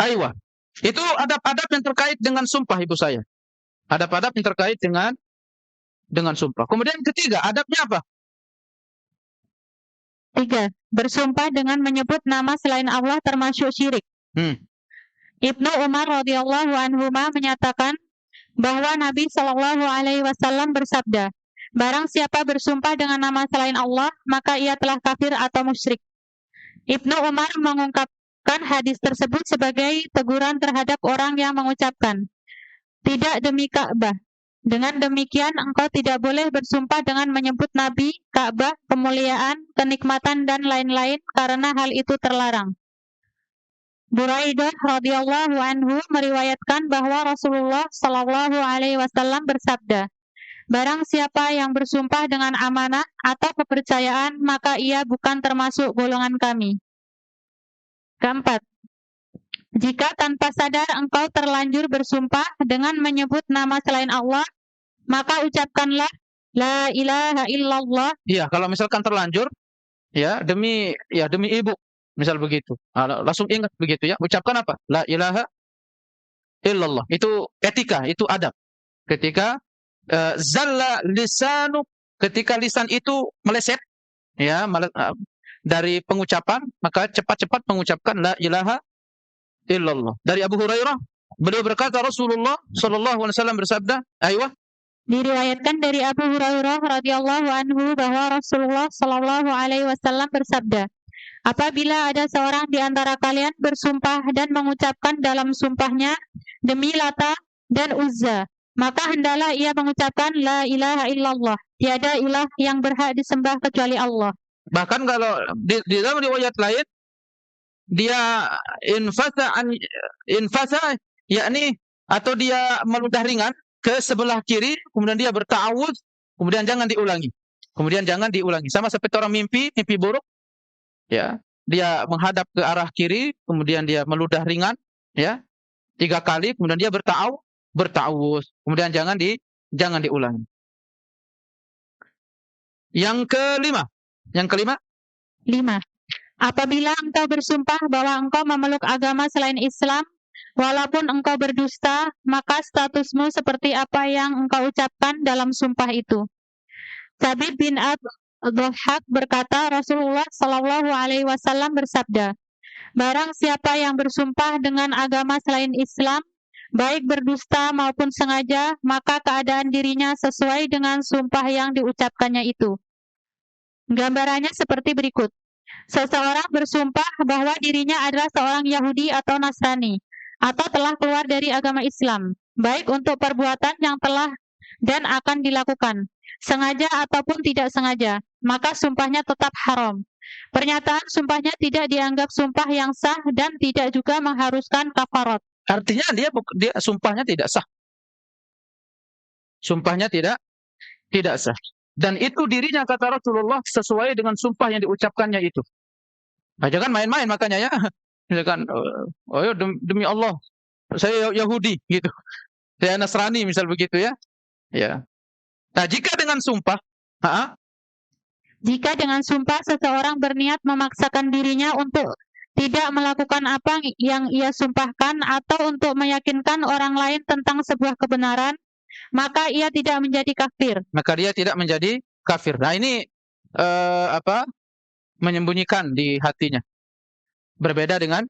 Aywa. Itu adab-adab yang terkait dengan sumpah, ibu saya. Adab-adab yang terkait dengan sumpah. Kemudian ketiga, adabnya apa? 3. Bersumpah dengan menyebut nama selain Allah termasuk syirik. Ibnu Umar radhiyallahu anhuma menyatakan bahwa Nabi Shallallahu Alaihi Wasallam bersabda, barang siapa bersumpah dengan nama selain Allah, maka ia telah kafir atau musyrik. Ibnu Umar mengungkapkan hadis tersebut sebagai teguran terhadap orang yang mengucapkan tidak demi Ka'bah. Dengan demikian engkau tidak boleh bersumpah dengan menyebut Nabi, Ka'bah, kemuliaan, kenikmatan dan lain-lain karena hal itu terlarang. Buraidah radhiyallahu anhu meriwayatkan bahwa Rasulullah shallallahu alaihi wasallam bersabda, barang siapa yang bersumpah dengan amanah atau kepercayaan, maka ia bukan termasuk golongan kami. Keempat, jika tanpa sadar engkau terlanjur bersumpah dengan menyebut nama selain Allah, maka ucapkanlah la ilaha illallah. Iya, kalau misalkan terlanjur, ya demi ibu, misal begitu, langsung ingat begitu ya, ucapkan apa? La ilaha illallah. Itu etika, itu adab. Ketika zalla lisanu, ketika lisan itu meleset, ya dari pengucapan, maka cepat-cepat mengucapkan la ilaha illallah. Dari Abu Hurairah, beliau berkata Rasulullah sallallahu alaihi wasallam bersabda, aywa. Diriwayatkan dari Abu Hurairah radhiyallahu anhu bahwa Rasulullah sallallahu alaihi wasallam bersabda, apabila ada seorang di antara kalian bersumpah dan mengucapkan dalam sumpahnya demi Lata dan Uzza, maka hendaklah ia mengucapkan la ilaha illallah, tiada ilah yang berhak disembah kecuali Allah. Bahkan kalau di dalam riwayat lain, dia infasa yakni atau dia meludah ringan ke sebelah kiri, kemudian dia berta'awudz, kemudian jangan diulangi. Sama seperti orang mimpi buruk, ya. Dia menghadap ke arah kiri, kemudian dia meludah ringan, ya. 3 kali, kemudian dia berta'awudz, kemudian jangan diulangi. Yang kelima. 5. Apabila engkau bersumpah bahwa engkau memeluk agama selain Islam, walaupun engkau berdusta, maka statusmu seperti apa yang engkau ucapkan dalam sumpah itu. Sabit bin Ad-Dhahhak berkata, Rasulullah Shallallahu Alaihi Wasallam bersabda, barang siapa yang bersumpah dengan agama selain Islam, baik berdusta maupun sengaja, maka keadaan dirinya sesuai dengan sumpah yang diucapkannya itu. Gambarannya seperti berikut. Seseorang bersumpah bahwa dirinya adalah seorang Yahudi atau Nasrani, atau telah keluar dari agama Islam, baik untuk perbuatan yang telah dan akan dilakukan, sengaja ataupun tidak sengaja, maka sumpahnya tetap haram. Pernyataan sumpahnya tidak dianggap sumpah yang sah dan tidak juga mengharuskan kafarat. Artinya dia sumpahnya tidak sah. Sumpahnya tidak sah. Dan itu dirinya, kata Rasulullah, sesuai dengan sumpah yang diucapkannya itu. Nah, jangan main-main makanya ya. Misalkan, demi Allah, saya Yahudi gitu. Saya Nasrani misal begitu ya. Ya. Nah, jika dengan sumpah, Jika dengan sumpah seseorang berniat memaksakan dirinya untuk tidak melakukan apa yang ia sumpahkan atau untuk meyakinkan orang lain tentang sebuah kebenaran, maka ia tidak menjadi kafir. maka dia tidak menjadi kafir. Nah, ini menyembunyikan di hatinya. Berbeda dengan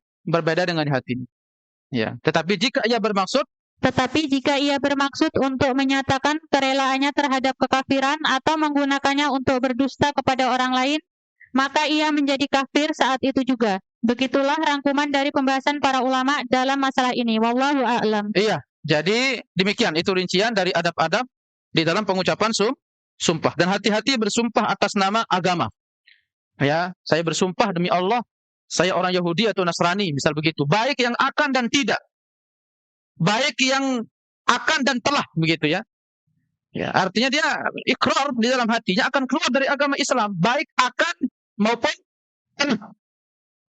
di hatinya. Ya, tetapi jika ia bermaksud untuk menyatakan kerelaannya terhadap kekafiran atau menggunakannya untuk berdusta kepada orang lain, maka ia menjadi kafir saat itu juga. Begitulah rangkuman dari pembahasan para ulama dalam masalah ini. Wallahu a'lam. Iya, jadi demikian itu rincian dari adab-adab di dalam pengucapan sumpah. Dan hati-hati bersumpah atas nama agama. Ya, saya bersumpah demi Allah, saya orang Yahudi atau Nasrani, misal begitu. Baik yang akan dan tidak. Baik yang akan dan telah, begitu ya. Ya, artinya dia ikrar di dalam hatinya akan keluar dari agama Islam, baik akan maupun telah.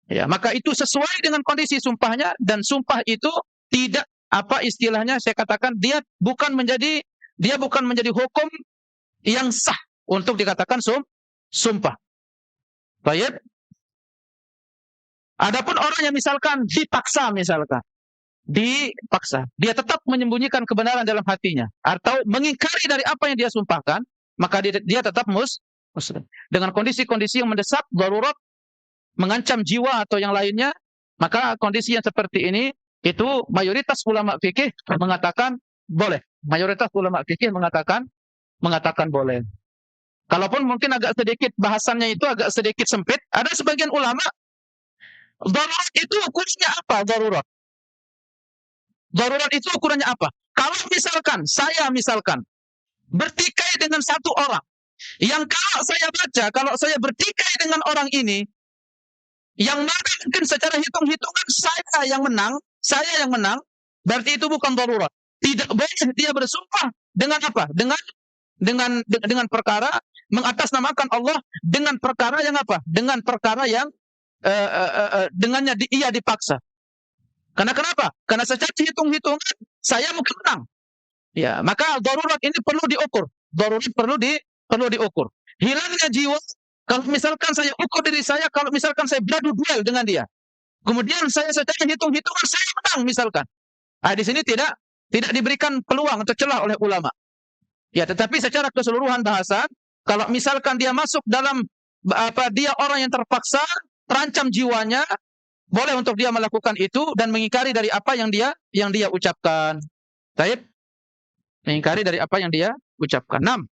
Ya, maka itu sesuai dengan kondisi sumpahnya, dan sumpah itu tidak apa istilahnya saya katakan dia bukan menjadi hukum yang sah untuk dikatakan sumpah. Baik. Adapun orang yang misalkan dipaksa, dia tetap menyembunyikan kebenaran dalam hatinya atau mengingkari dari apa yang dia sumpahkan, maka dia tetap muslim. Dengan kondisi-kondisi yang mendesak, darurat, mengancam jiwa atau yang lainnya, maka kondisi yang seperti ini itu mayoritas ulama fikih mengatakan boleh. Mayoritas ulama fikih mengatakan boleh. Kalaupun mungkin agak sedikit bahasannya itu agak sedikit sempit, ada sebagian ulama darurat itu ukurannya apa? Darurat itu ukurannya apa? Kalau misalkan saya bertikai dengan satu orang, yang kalau saya baca, kalau saya bertikai dengan orang ini, yang mana mungkin secara hitung-hitungan saya yang menang, berarti itu bukan darurat. Tidak boleh dia bersumpah dengan apa? Dengan perkara mengatasnamakan Allah, dengan perkara yang apa? Dengan perkara yang dengannya ia dipaksa. Karena kenapa? Karena secara hitung-hitungan saya mungkin menang. Ya, maka darurat ini perlu diukur. Darurat perlu diukur. Hilangnya jiwa, kalau misalkan saya ukur diri saya, kalau misalkan saya beradu duel dengan dia, kemudian saya secara hitung-hitungan saya menang misalkan. Di sini tidak diberikan peluang atau celah oleh ulama. Ya, tetapi secara keseluruhan bahasa, kalau misalkan dia masuk dalam dia orang yang terpaksa, terancam jiwanya, boleh untuk dia melakukan itu dan mengingkari dari apa yang dia ucapkan. Baik. Mengingkari dari apa yang dia ucapkan. 6.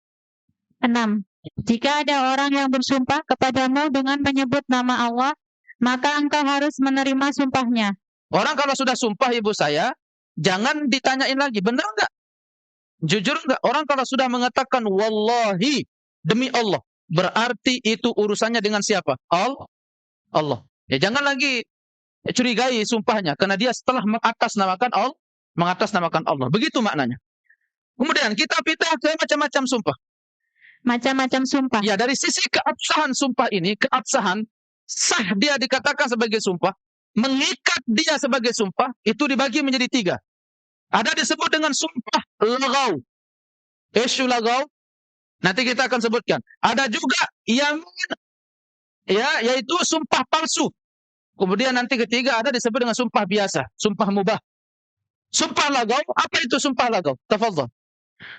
Jika ada orang yang bersumpah kepadamu dengan menyebut nama Allah, maka engkau harus menerima sumpahnya. Orang kalau sudah sumpah ibu saya, jangan ditanyain lagi, benar enggak? Jujur enggak? Orang kalau sudah mengatakan wallahi, demi Allah, berarti itu urusannya dengan siapa? Allah. Ya jangan lagi curigai sumpahnya, karena dia setelah mengatasnamakan Allah. Begitu maknanya. Kemudian kita pindah ke macam-macam sumpah. Macam-macam sumpah. Ya, dari sisi keabsahan sumpah ini, keabsahan sah dia dikatakan sebagai sumpah, mengikat dia sebagai sumpah, itu dibagi menjadi 3. Ada disebut dengan sumpah lagau. Isu lagau, nanti kita akan sebutkan. Ada juga yang yaitu sumpah palsu. Kemudian nanti ketiga ada disebut dengan sumpah biasa, sumpah mubah. Sumpah lagau, apa itu sumpah lagau? Tafadhal.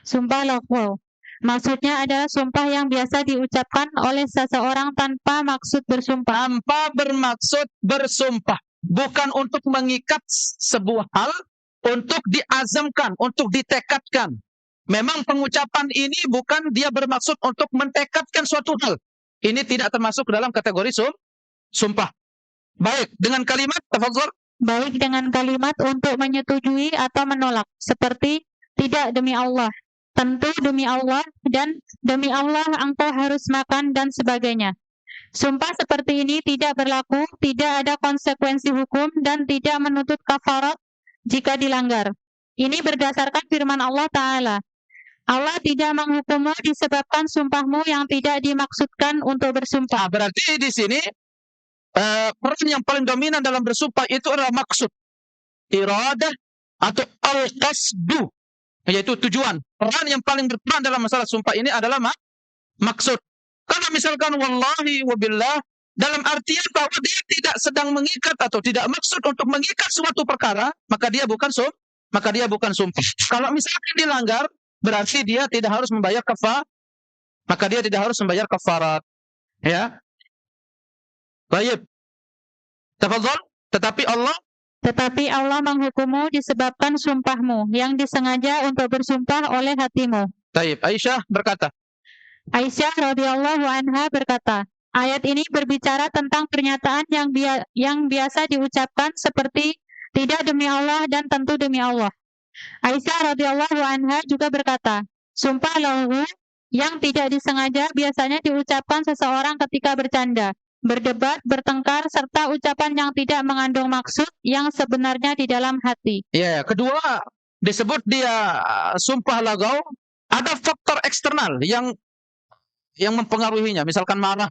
Sumpah lagau maksudnya adalah sumpah yang biasa diucapkan oleh seseorang tanpa maksud bersumpah. Tanpa bermaksud bersumpah. Bukan untuk mengikat sebuah hal, untuk diazamkan, untuk ditekadkan. Memang pengucapan ini bukan dia bermaksud untuk mentekadkan suatu hal. Ini tidak termasuk dalam kategori sumpah. Baik, dengan kalimat, tafadhal. Baik dengan kalimat untuk menyetujui atau menolak. Seperti, tidak demi Allah, tentu demi Allah, dan demi Allah engkau harus makan, dan sebagainya. Sumpah seperti ini tidak berlaku, tidak ada konsekuensi hukum, dan tidak menuntut kafarat jika dilanggar. Ini berdasarkan firman Allah Ta'ala. Allah tidak menghukummu disebabkan sumpahmu yang tidak dimaksudkan untuk bersumpah. Berarti di sini peran yang paling dominan dalam bersumpah itu adalah maksud, iradah atau al-qasdu. yaitu tujuan. Peran yang paling berperan dalam masalah sumpah ini adalah maksud. Kalau misalkan wallahi wabillah, dalam artian bahwa dia tidak sedang mengikat atau tidak maksud untuk mengikat suatu perkara, maka dia bukan sumpah. Kalau misalkan dilanggar, berarti dia tidak harus membayar kafarat. Ya. Baik. Tafadhol. Tetapi Allah menghukummu disebabkan sumpahmu yang disengaja untuk bersumpah oleh hatimu. Baik. Aisyah berkata. Aisyah radhiyallahu anha berkata, ayat ini berbicara tentang pernyataan yang biasa diucapkan seperti tidak demi Allah dan tentu demi Allah. Aisyah radhiyallahu anha juga berkata, sumpah laghu yang tidak disengaja biasanya diucapkan seseorang ketika bercanda, berdebat, bertengkar, serta ucapan yang tidak mengandung maksud yang sebenarnya di dalam hati. Ya, kedua disebut dia sumpah lagau, ada faktor eksternal yang mempengaruhinya, misalkan marah,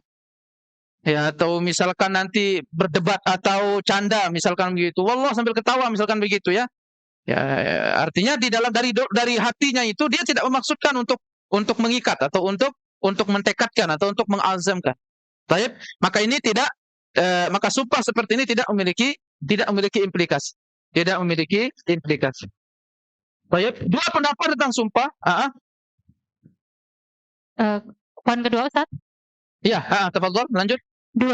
ya, atau misalkan nanti berdebat atau canda, misalkan begitu. Wallah sambil ketawa, misalkan begitu ya. Ya, artinya di dalam dari hatinya itu dia tidak memaksudkan untuk mengikat atau untuk mentekadkan atau untuk mengazamkan. Baik, maka ini maka sumpah seperti ini tidak memiliki implikasi. Tidak memiliki implikasi. Baik, dua pendapat tentang sumpah. Poin kedua, Ustaz. Ya, tafadhol, lanjut. 2.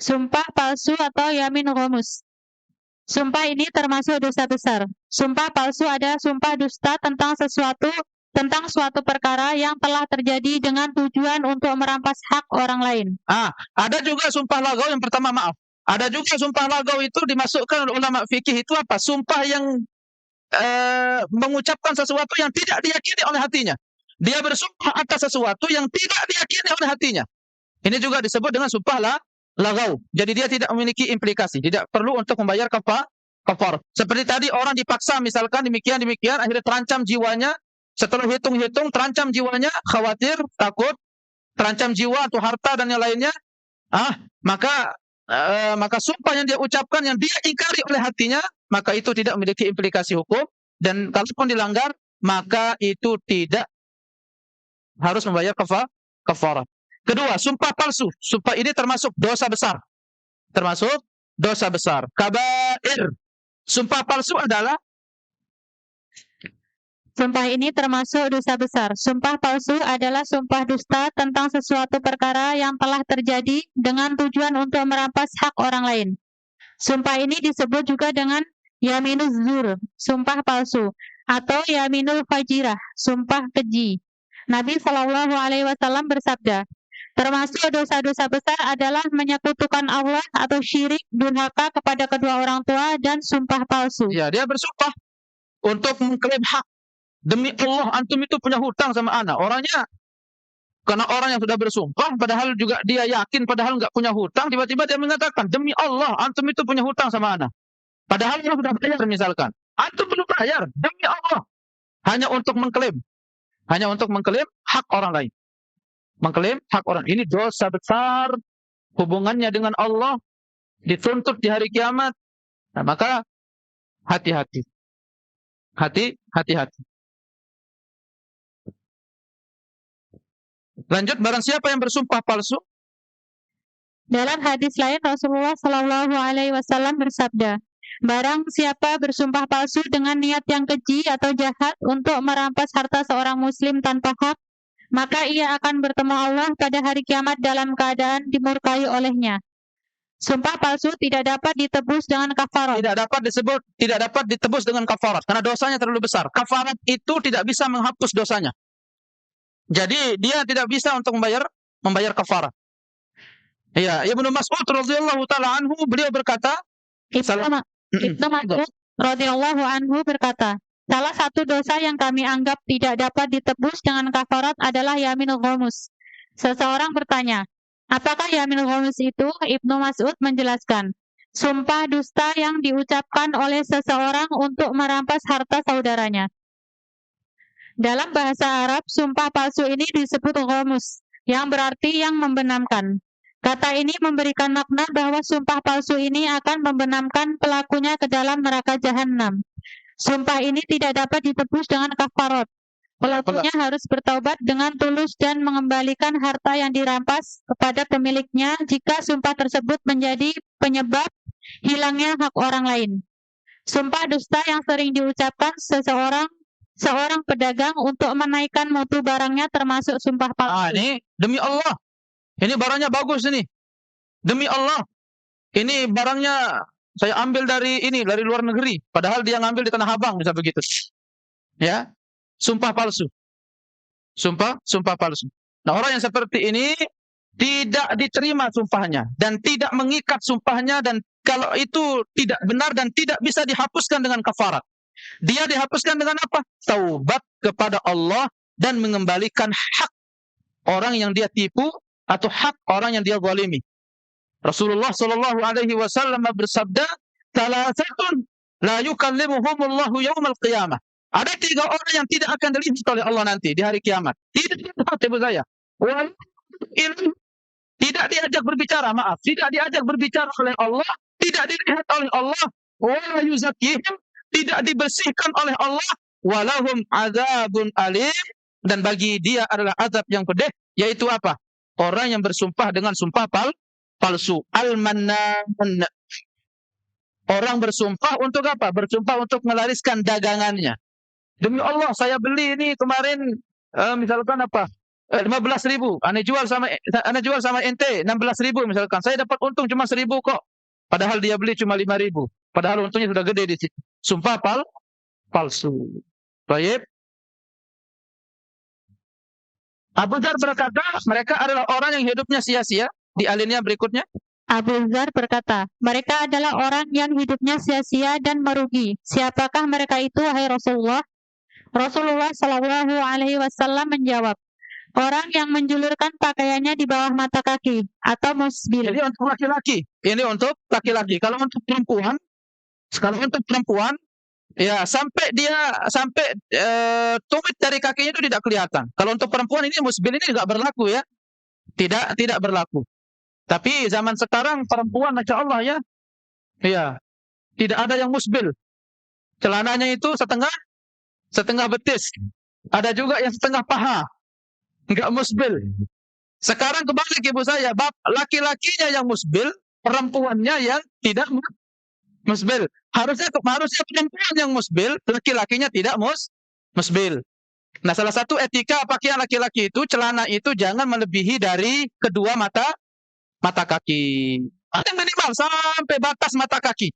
Sumpah palsu atau yamin ghamus. Sumpah ini termasuk dosa besar. Sumpah palsu adalah sumpah dusta tentang suatu perkara yang telah terjadi dengan tujuan untuk merampas hak orang lain. Ada juga sumpah lagau yang pertama, maaf. Ada juga sumpah lagau itu dimasukkan oleh ulama fikih itu apa? Sumpah yang mengucapkan sesuatu yang tidak diyakini oleh hatinya. Dia bersumpah atas sesuatu yang tidak diyakini oleh hatinya. Ini juga disebut dengan sumpah lagau. Jadi dia tidak memiliki implikasi, tidak perlu untuk membayar kafar. Seperti tadi orang dipaksa misalkan demikian, akhirnya terancam jiwanya. Setelah hitung-hitung terancam jiwanya, khawatir, takut, terancam jiwa atau harta dan yang lainnya. Maka sumpah yang dia ucapkan yang dia ingkari oleh hatinya, maka itu tidak memiliki implikasi hukum, dan kalaupun dilanggar, maka itu tidak harus membayar kafarah. Kedua, sumpah palsu. Sumpah ini termasuk dosa besar. Kabair. Sumpah palsu adalah Sumpah ini termasuk dosa besar. Sumpah palsu adalah sumpah dusta tentang sesuatu perkara yang telah terjadi dengan tujuan untuk merampas hak orang lain. Sumpah ini disebut juga dengan yaminuz zur, sumpah palsu, atau yaminul fajirah, sumpah keji. Nabi Shallallahu Alaihi Wasallam bersabda, termasuk dosa-dosa besar adalah menyekutukan Allah atau syirik, durhaka kepada kedua orang tua, dan sumpah palsu. Ya, dia bersumpah untuk mengklaim hak. Demi Allah, antum itu punya hutang sama ana. Karena orang yang sudah bersumpah, padahal juga dia yakin, padahal nggak punya hutang, tiba-tiba dia mengatakan, demi Allah, antum itu punya hutang sama ana. Padahal dia sudah bayar misalkan. Antum belum bayar, demi Allah. Hanya untuk mengklaim hak orang lain. Mengklaim hak orang. Ini dosa besar, hubungannya dengan Allah, dituntut di hari kiamat. Nah, maka hati-hati. Hati-hati. Lanjut, barang siapa yang bersumpah palsu. Dalam hadis lain, Rasulullah Shallallahu Alaihi Wasallam bersabda, barang siapa bersumpah palsu dengan niat yang keji atau jahat untuk merampas harta seorang muslim tanpa hak, maka ia akan bertemu Allah pada hari kiamat dalam keadaan dimurkai olehnya. Sumpah palsu tidak dapat ditebus dengan kafarat. Tidak dapat ditebus dengan kafarat karena dosanya terlalu besar. Kafarat itu tidak bisa menghapus dosanya. Jadi dia tidak bisa untuk membayar kafarat. Ya, Ibnu Mas'ud radhiyallahu taala anhu, beliau berkata, Ibnu Mas'ud radhiyallahu anhu berkata, salah satu dosa yang kami anggap tidak dapat ditebus dengan kafarat adalah yaminul ghamus. Seseorang bertanya, apakah yaminul ghamus itu? Ibnu Mas'ud menjelaskan, sumpah dusta yang diucapkan oleh seseorang untuk merampas harta saudaranya. Dalam bahasa Arab, sumpah palsu ini disebut ghamus, yang berarti yang membenamkan. Kata ini memberikan makna bahwa sumpah palsu ini akan membenamkan pelakunya ke dalam neraka jahanam. Sumpah ini tidak dapat ditebus dengan kafarat. Pelakunya harus bertaubat dengan tulus dan mengembalikan harta yang dirampas kepada pemiliknya jika sumpah tersebut menjadi penyebab hilangnya hak orang lain. Sumpah dusta yang sering diucapkan seorang pedagang untuk menaikkan mutu barangnya termasuk sumpah palsu. Ini demi Allah. Ini barangnya bagus ini. Demi Allah. Ini barangnya saya ambil dari luar negeri. Padahal dia ngambil di Tanah Abang, bisa begitu. Ya. Sumpah palsu. Sumpah palsu. Nah, orang yang seperti ini tidak diterima sumpahnya dan tidak mengikat sumpahnya, dan kalau itu tidak benar dan tidak bisa dihapuskan dengan kafarat. Dia dihapuskan dengan apa? Taubat kepada Allah dan mengembalikan hak orang yang dia tipu atau hak orang yang dia zalimi. Rasulullah sallallahu alaihi wasallam bersabda, "Thalathatun la yukallimuhumullahu yaumal qiyamah." Ada 3 orang yang tidak akan dilihat oleh Allah nanti di hari kiamat. Tidak dilihat, ibu saya. Tidak diajak berbicara, tidak diajak berbicara oleh Allah, tidak dilihat oleh Allah, wala yuzakkihim, tidak dibersihkan oleh Allah, walahum adzabun alim, dan bagi dia adalah azab yang pedih, yaitu apa? Orang yang bersumpah dengan sumpah palsu. Al-mannan. Orang bersumpah untuk apa? Bersumpah untuk melariskan dagangannya. Demi Allah, saya beli ini kemarin, misalkan apa, 15.000. Ane jual sama ente 16.000 misalkan. Saya dapat untung cuma 1.000 kok. Padahal dia beli cuma 5.000. Padahal untungnya sudah gede di situ. Sumpah palsu. Baik. Abu Dzar berkata, mereka adalah orang yang hidupnya sia-sia. Di alinea berikutnya. Abu Dzar berkata, mereka adalah orang yang hidupnya sia-sia dan merugi. Siapakah mereka itu, wahai Rasulullah? Rasulullah Shallallahu Alaihi Wasallam menjawab, orang yang menjulurkan pakaiannya di bawah mata kaki atau musbil. Jadi untuk laki-laki. Ini untuk laki-laki. Kalau untuk perempuan, ya sampai tumit dari kakinya itu tidak kelihatan. Kalau untuk perempuan ini musbil ini tidak berlaku ya. Tidak berlaku. Tapi zaman sekarang perempuan, masya Allah ya. Iya. Tidak ada yang musbil. Celananya itu setengah betis. Ada juga yang setengah paha. Enggak musbil. Sekarang kebalik ibu saya, laki-lakinya yang musbil, perempuannya yang tidak musbil. Harusnya perempuan yang musbil, laki-lakinya tidak musbil. Nah, salah satu etika pakaian laki-laki itu, celana itu jangan melebihi dari kedua mata kaki. Paling minimal sampai batas mata kaki.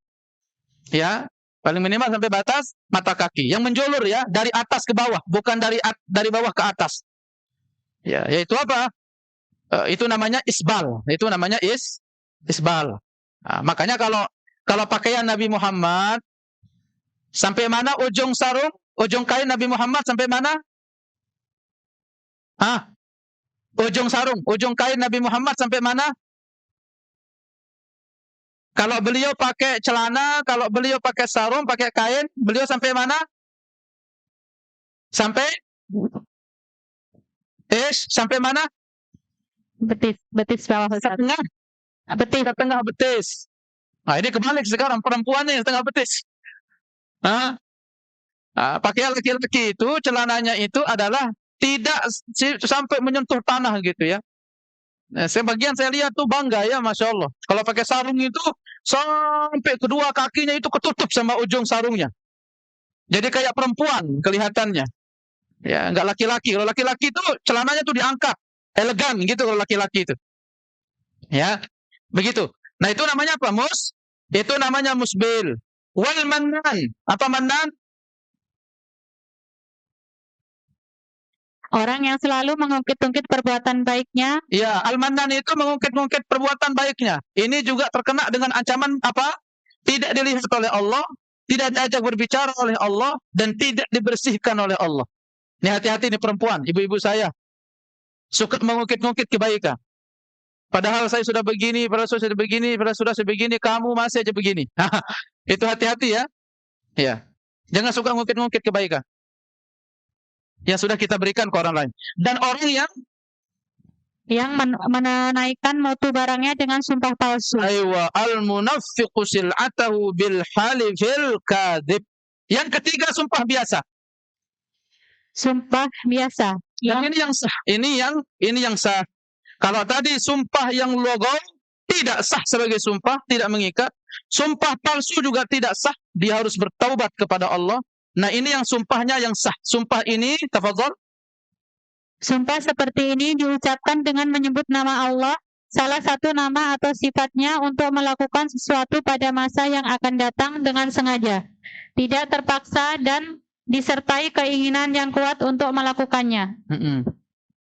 Ya, paling minimal sampai batas mata kaki. Yang menjulur ya, dari atas ke bawah, bukan dari bawah ke atas. Ya, yaitu apa? Itu namanya isbal. Itu namanya isbal. Nah, makanya kalau pakaian Nabi Muhammad sampai mana ujung kain Nabi Muhammad sampai mana? Ujung kain Nabi Muhammad sampai mana? Kalau beliau pakai celana, kalau beliau pakai sarung, pakai kain, beliau sampai mana? Sampai mana? Betis bawah. Setengah betis. Nah, ini kebalik sekarang, perempuannya yang setengah betis. Pakaian laki-laki itu, celananya itu adalah tidak sampai menyentuh tanah gitu ya. Nah, sebagian saya lihat tuh bangga ya, masya Allah. Kalau pakai sarung itu sampai kedua kakinya itu ketutup sama ujung sarungnya. Jadi kayak perempuan kelihatannya. Ya, enggak laki-laki. Kalau laki-laki itu celananya tuh diangkat, elegan gitu kalau laki-laki itu. Ya, begitu. Nah, itu namanya apa? Itu namanya musbil. Wal mannan. Apa mannan? Orang yang selalu mengungkit-ungkit perbuatan baiknya. Ya, al-mannan itu mengungkit-ungkit perbuatan baiknya. Ini juga terkena dengan ancaman apa? Tidak dilihat oleh Allah, tidak diajak berbicara oleh Allah, dan tidak dibersihkan oleh Allah. Ini hati-hati nih perempuan, ibu-ibu saya. Suka mengungkit-ungkit kebaikan. Padahal saya sudah begini, padahal sudah sebegini, kamu masih aja begini. Itu hati-hati ya. Ya. Jangan suka mengungkit-ungkit kebaikan yang sudah kita berikan ke orang lain. Dan orang yang menaikkan mutu barangnya dengan sumpah palsu. Aywa al-munafiqu sil'atahu bil halifil kadhib. Yang ketiga sumpah biasa. Sumpah biasa. Dan ini yang sah. Ini yang sah. Kalau tadi sumpah yang logoi tidak sah sebagai sumpah, tidak mengikat. Sumpah palsu juga tidak sah. Dia harus bertaubat kepada Allah. Nah, ini yang sumpahnya yang sah. Sumpah ini, tafadhol. Sumpah seperti ini diucapkan dengan menyebut nama Allah, salah satu nama atau sifatnya untuk melakukan sesuatu pada masa yang akan datang dengan sengaja, tidak terpaksa dan disertai keinginan yang kuat untuk melakukannya.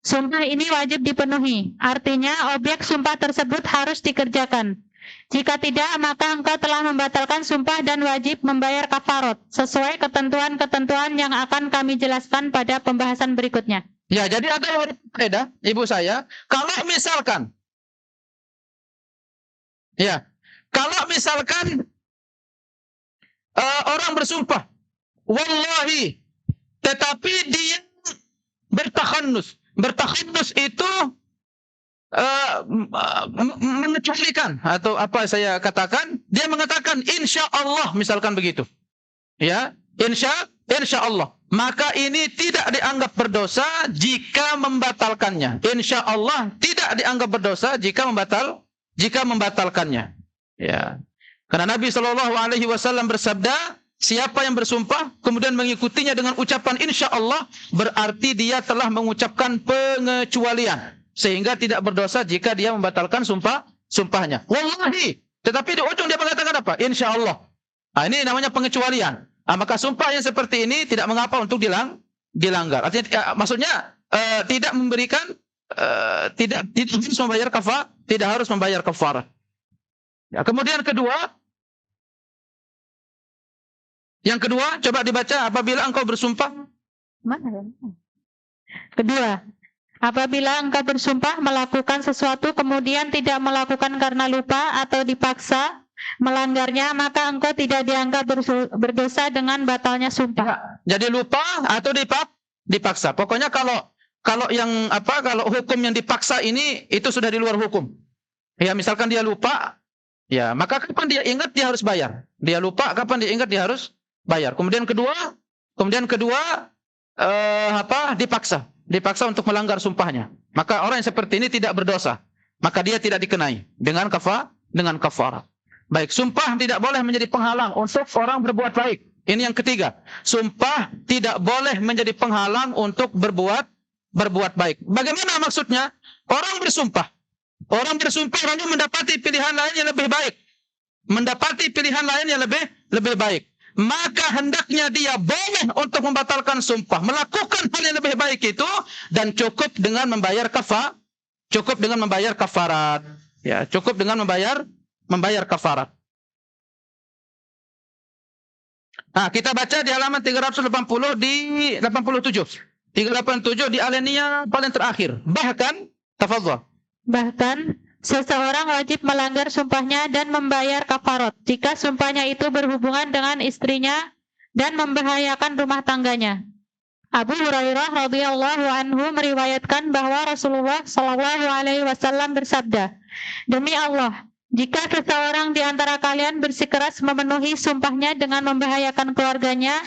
Sumpah ini wajib dipenuhi, artinya objek sumpah tersebut harus dikerjakan. Jika tidak, maka engkau telah membatalkan sumpah dan wajib membayar kafarat, sesuai ketentuan-ketentuan yang akan kami jelaskan pada pembahasan berikutnya. Ya, jadi ada faedah, ibu saya, kalau misalkan orang bersumpah, wallahi, tetapi dia bertakhannus. Bertakhannus itu mengecualikan, atau apa saya katakan, dia mengatakan insya Allah, misalkan begitu. Ya, insya Allah. Maka ini tidak dianggap berdosa jika membatalkannya. Insya Allah tidak dianggap berdosa jika membatalkannya. Ya. Karena Nabi SAW bersabda, siapa yang bersumpah kemudian mengikutinya dengan ucapan insya Allah, berarti dia telah mengucapkan pengecualian, sehingga tidak berdosa jika dia membatalkan sumpahnya. Wallahi, tetapi di ujung dia mengatakan apa? Insya Allah. Nah, ini namanya pengecualian. Maka sumpah yang seperti ini tidak mengapa untuk dilanggar. Artinya, maksudnya tidak memberikan, tidak harus membayar kafarat. Ya, kemudian yang kedua, coba dibaca, apabila engkau bersumpah. Mana? Kedua, apabila engkau bersumpah melakukan sesuatu kemudian tidak melakukan karena lupa atau dipaksa melanggarnya, maka engkau tidak dianggap berdosa dengan batalnya sumpah. Jadi lupa atau dipaksa. Pokoknya kalau hukum yang dipaksa ini itu sudah di luar hukum. Ya, misalkan dia lupa, ya, maka kapan dia ingat dia harus bayar. Dia lupa, kapan dia ingat dia harus bayar. Kemudian kedua, dipaksa untuk melanggar sumpahnya. Maka orang yang seperti ini tidak berdosa. Maka dia tidak dikenai dengan kafarat. Baik, sumpah tidak boleh menjadi penghalang untuk orang berbuat baik. Ini yang ketiga. Sumpah tidak boleh menjadi penghalang untuk berbuat baik. Bagaimana maksudnya? Orang bersumpah lalu mendapati pilihan lain yang lebih baik. Maka hendaknya dia boleh untuk membatalkan sumpah, melakukan hal yang lebih baik itu, dan cukup dengan membayar kafarat. Ya, cukup dengan membayar kafarat. Nah, kita baca di halaman 387 di alinea paling terakhir. Bahkan, tafadhol. Bahkan seseorang wajib melanggar sumpahnya dan membayar kafarat jika sumpahnya itu berhubungan dengan istrinya dan membahayakan rumah tangganya. Abu Hurairah radhiyallahu anhu meriwayatkan bahwa Rasulullah SAW bersabda, "Demi Allah, jika seseorang di antara kalian bersikeras memenuhi sumpahnya dengan membahayakan keluarganya,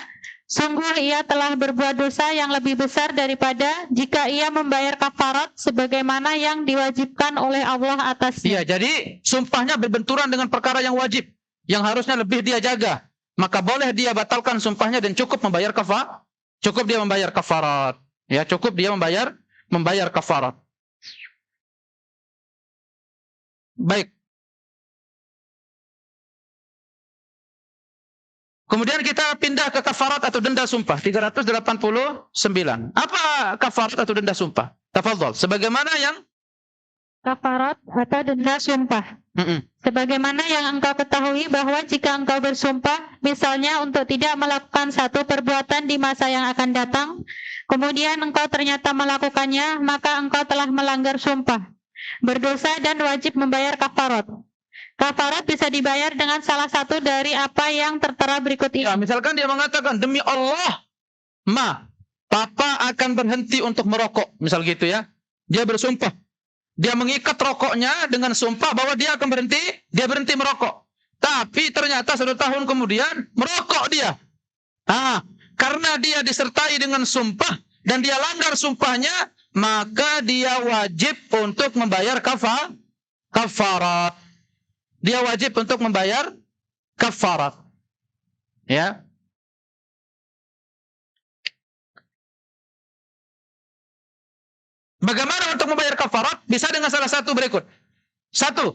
sungguh ia telah berbuat dosa yang lebih besar daripada jika ia membayar kafarat sebagaimana yang diwajibkan oleh Allah atasnya." Iya, jadi sumpahnya berbenturan dengan perkara yang wajib, yang harusnya lebih dia jaga. Maka boleh dia batalkan sumpahnya dan cukup membayar kafarat. Cukup dia membayar kafarat. Ya, cukup dia membayar kafarat. Baik. Kemudian kita pindah ke kafarat atau denda sumpah 389. Apa kafarat atau denda sumpah? Tafadhol. Sebagaimana yang kafarat atau denda sumpah. Sebagaimana yang engkau ketahui bahwa jika engkau bersumpah, misalnya untuk tidak melakukan satu perbuatan di masa yang akan datang, kemudian engkau ternyata melakukannya, maka engkau telah melanggar sumpah, berdosa dan wajib membayar kafarat. Kafarat bisa dibayar dengan salah satu dari apa yang tertera berikut ini. Ya, misalkan dia mengatakan, demi Allah, Papa akan berhenti untuk merokok. Misal gitu ya. Dia bersumpah. Dia mengikat rokoknya dengan sumpah bahwa dia akan berhenti merokok. Tapi ternyata 1 tahun kemudian merokok dia. Karena dia disertai dengan sumpah dan dia langgar sumpahnya, maka dia wajib untuk membayar kafarat. Dia wajib untuk membayar kafarat. Ya. Bagaimana untuk membayar kafarat? Bisa dengan salah satu berikut. Satu.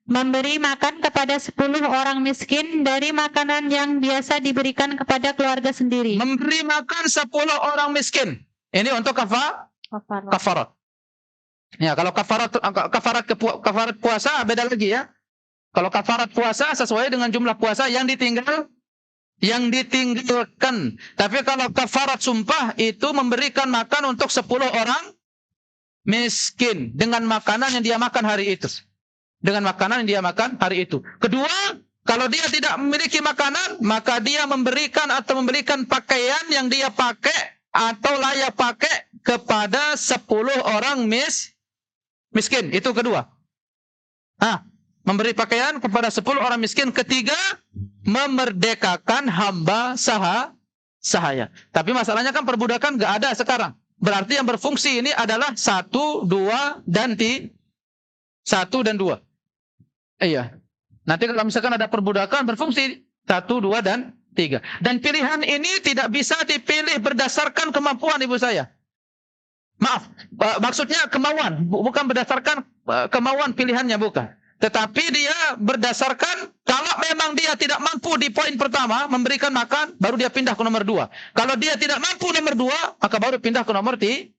Memberi makan kepada 10 orang miskin dari makanan yang biasa diberikan kepada keluarga sendiri. Memberi makan 10 orang miskin. Ini untuk kafarat. Ya, kalau kafarat puasa beda lagi ya. Kalau kafarat puasa sesuai dengan jumlah puasa yang ditinggalkan. Tapi kalau kafarat sumpah itu memberikan makan untuk 10 orang miskin dengan makanan yang dia makan hari itu. Kedua, kalau dia tidak memiliki makanan, maka dia memberikan pakaian yang dia pakai atau layak pakai kepada 10 orang miskin. Itu kedua. Memberi pakaian kepada 10 orang miskin. Ketiga, memerdekakan hamba sahaya. Tapi masalahnya kan perbudakan nggak ada sekarang. Berarti yang berfungsi ini adalah 1, 2, dan 1 dan 2. Iya. Nanti kalau misalkan ada perbudakan berfungsi 1, 2, dan 3. Dan pilihan ini tidak bisa dipilih berdasarkan kemampuan ibu saya. Maaf, maksudnya kemauan, bukan berdasarkan kemauan pilihannya, bukan. Tetapi dia berdasarkan kalau memang dia tidak mampu di poin pertama memberikan makan, baru dia pindah ke nomor 2. Kalau dia tidak mampu nomor 2, maka baru pindah ke nomor 3.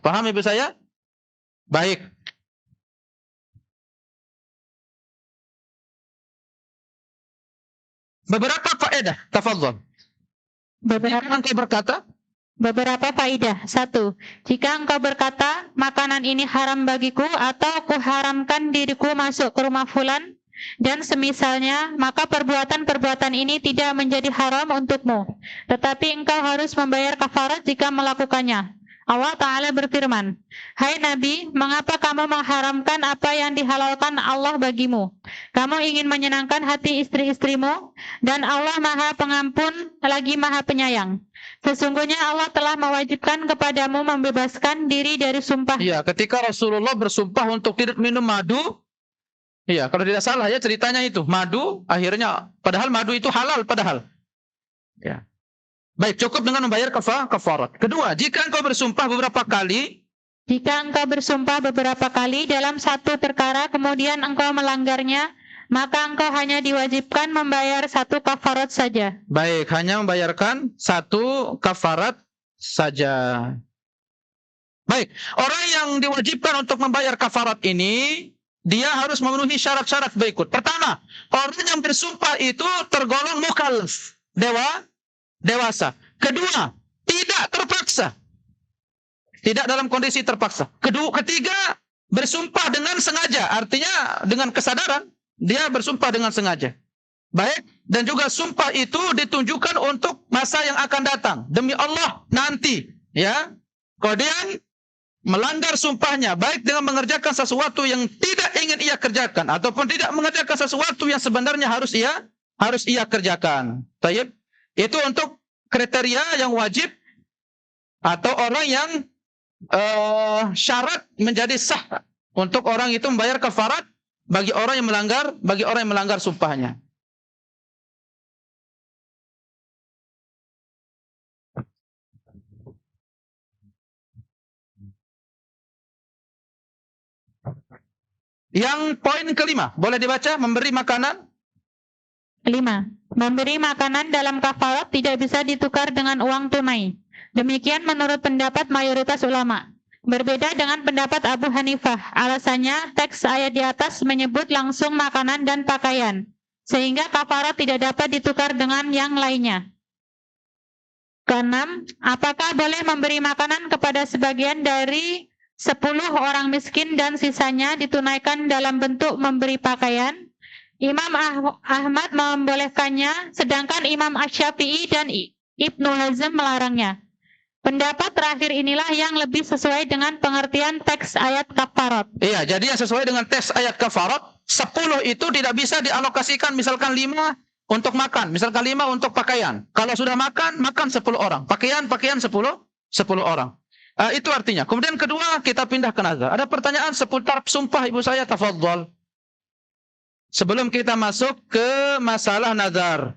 Paham ibu saya? Baik. Beberapa faedah, tafadhol. Beberapa faedah. 1. Jika engkau berkata, makanan ini haram bagiku atau kuharamkan diriku masuk ke rumah fulan dan semisalnya, maka perbuatan-perbuatan ini tidak menjadi haram untukmu. Tetapi engkau harus membayar kafarat jika melakukannya. Allah Ta'ala berfirman, "Hai Nabi, mengapa kamu mengharamkan apa yang dihalalkan Allah bagimu? Kamu ingin menyenangkan hati istri-istrimu, dan Allah Maha Pengampun lagi Maha Penyayang. Sesungguhnya Allah telah mewajibkan kepadamu membebaskan diri dari sumpah." Iya, ketika Rasulullah bersumpah untuk tidak minum madu, iya, kalau tidak salah ya ceritanya itu, madu, akhirnya, padahal madu itu halal padahal. Ya. Baik, cukup dengan membayar kafarat. Kedua, jika engkau bersumpah beberapa kali dalam satu perkara, kemudian engkau melanggarnya, maka engkau hanya diwajibkan membayar 1 kafarat saja. Baik, hanya membayarkan 1 kafarat saja. Baik, orang yang diwajibkan untuk membayar kafarat ini, dia harus memenuhi syarat-syarat berikut. Pertama, orang yang bersumpah itu tergolong mukallaf, dewasa. Kedua, tidak terpaksa. Tidak dalam kondisi terpaksa. Ketiga, bersumpah dengan sengaja. Artinya dengan kesadaran, dia bersumpah dengan sengaja. Baik, dan juga sumpah itu ditunjukkan untuk masa yang akan datang. Demi Allah nanti. Ya. Kemudian melanggar sumpahnya, baik dengan mengerjakan sesuatu yang tidak ingin ia kerjakan, ataupun tidak mengerjakan sesuatu yang sebenarnya harus ia kerjakan. Baik. Itu untuk kriteria yang wajib atau orang yang syarat menjadi sah untuk orang itu membayar kafarat bagi orang yang melanggar sumpahnya. Yang poin kelima, boleh dibaca, memberi makanan. 5. Memberi makanan dalam kafarat tidak bisa ditukar dengan uang tunai. Demikian menurut pendapat mayoritas ulama. Berbeda dengan pendapat Abu Hanifah. Alasannya, teks ayat di atas menyebut langsung makanan dan pakaian, sehingga kafarat tidak dapat ditukar dengan yang lainnya. 6. Apakah boleh memberi makanan kepada sebagian dari 10 orang miskin dan sisanya ditunaikan dalam bentuk memberi pakaian? Imam Ahmad membolehkannya, sedangkan Imam Asy-Syafi'i dan Ibnu Hazm melarangnya. Pendapat terakhir inilah yang lebih sesuai dengan pengertian teks ayat kafarat. Iya, jadi yang sesuai dengan teks ayat kafarat, 10 itu tidak bisa dialokasikan, misalkan 5 untuk makan. Misalkan 5 untuk pakaian. Kalau sudah makan 10 orang. Pakaian 10 orang. Itu artinya. Kemudian kedua, kita pindah ke nazar. Ada pertanyaan seputar sumpah ibu saya, tafadhol. Sebelum kita masuk ke masalah nazar.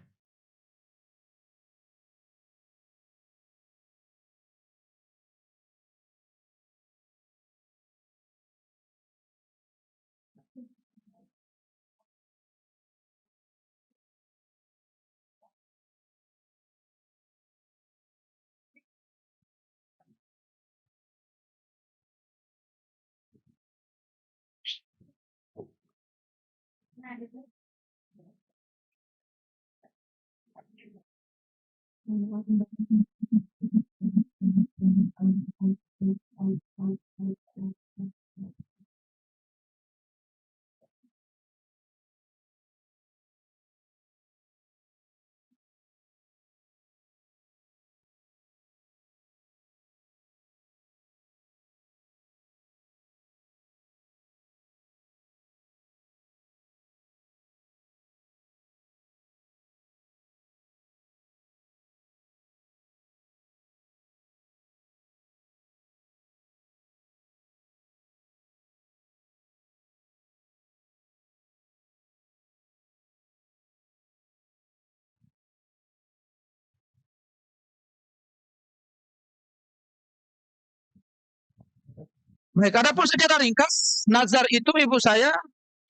Baik, adapun secara ringkas, nazar itu ibu saya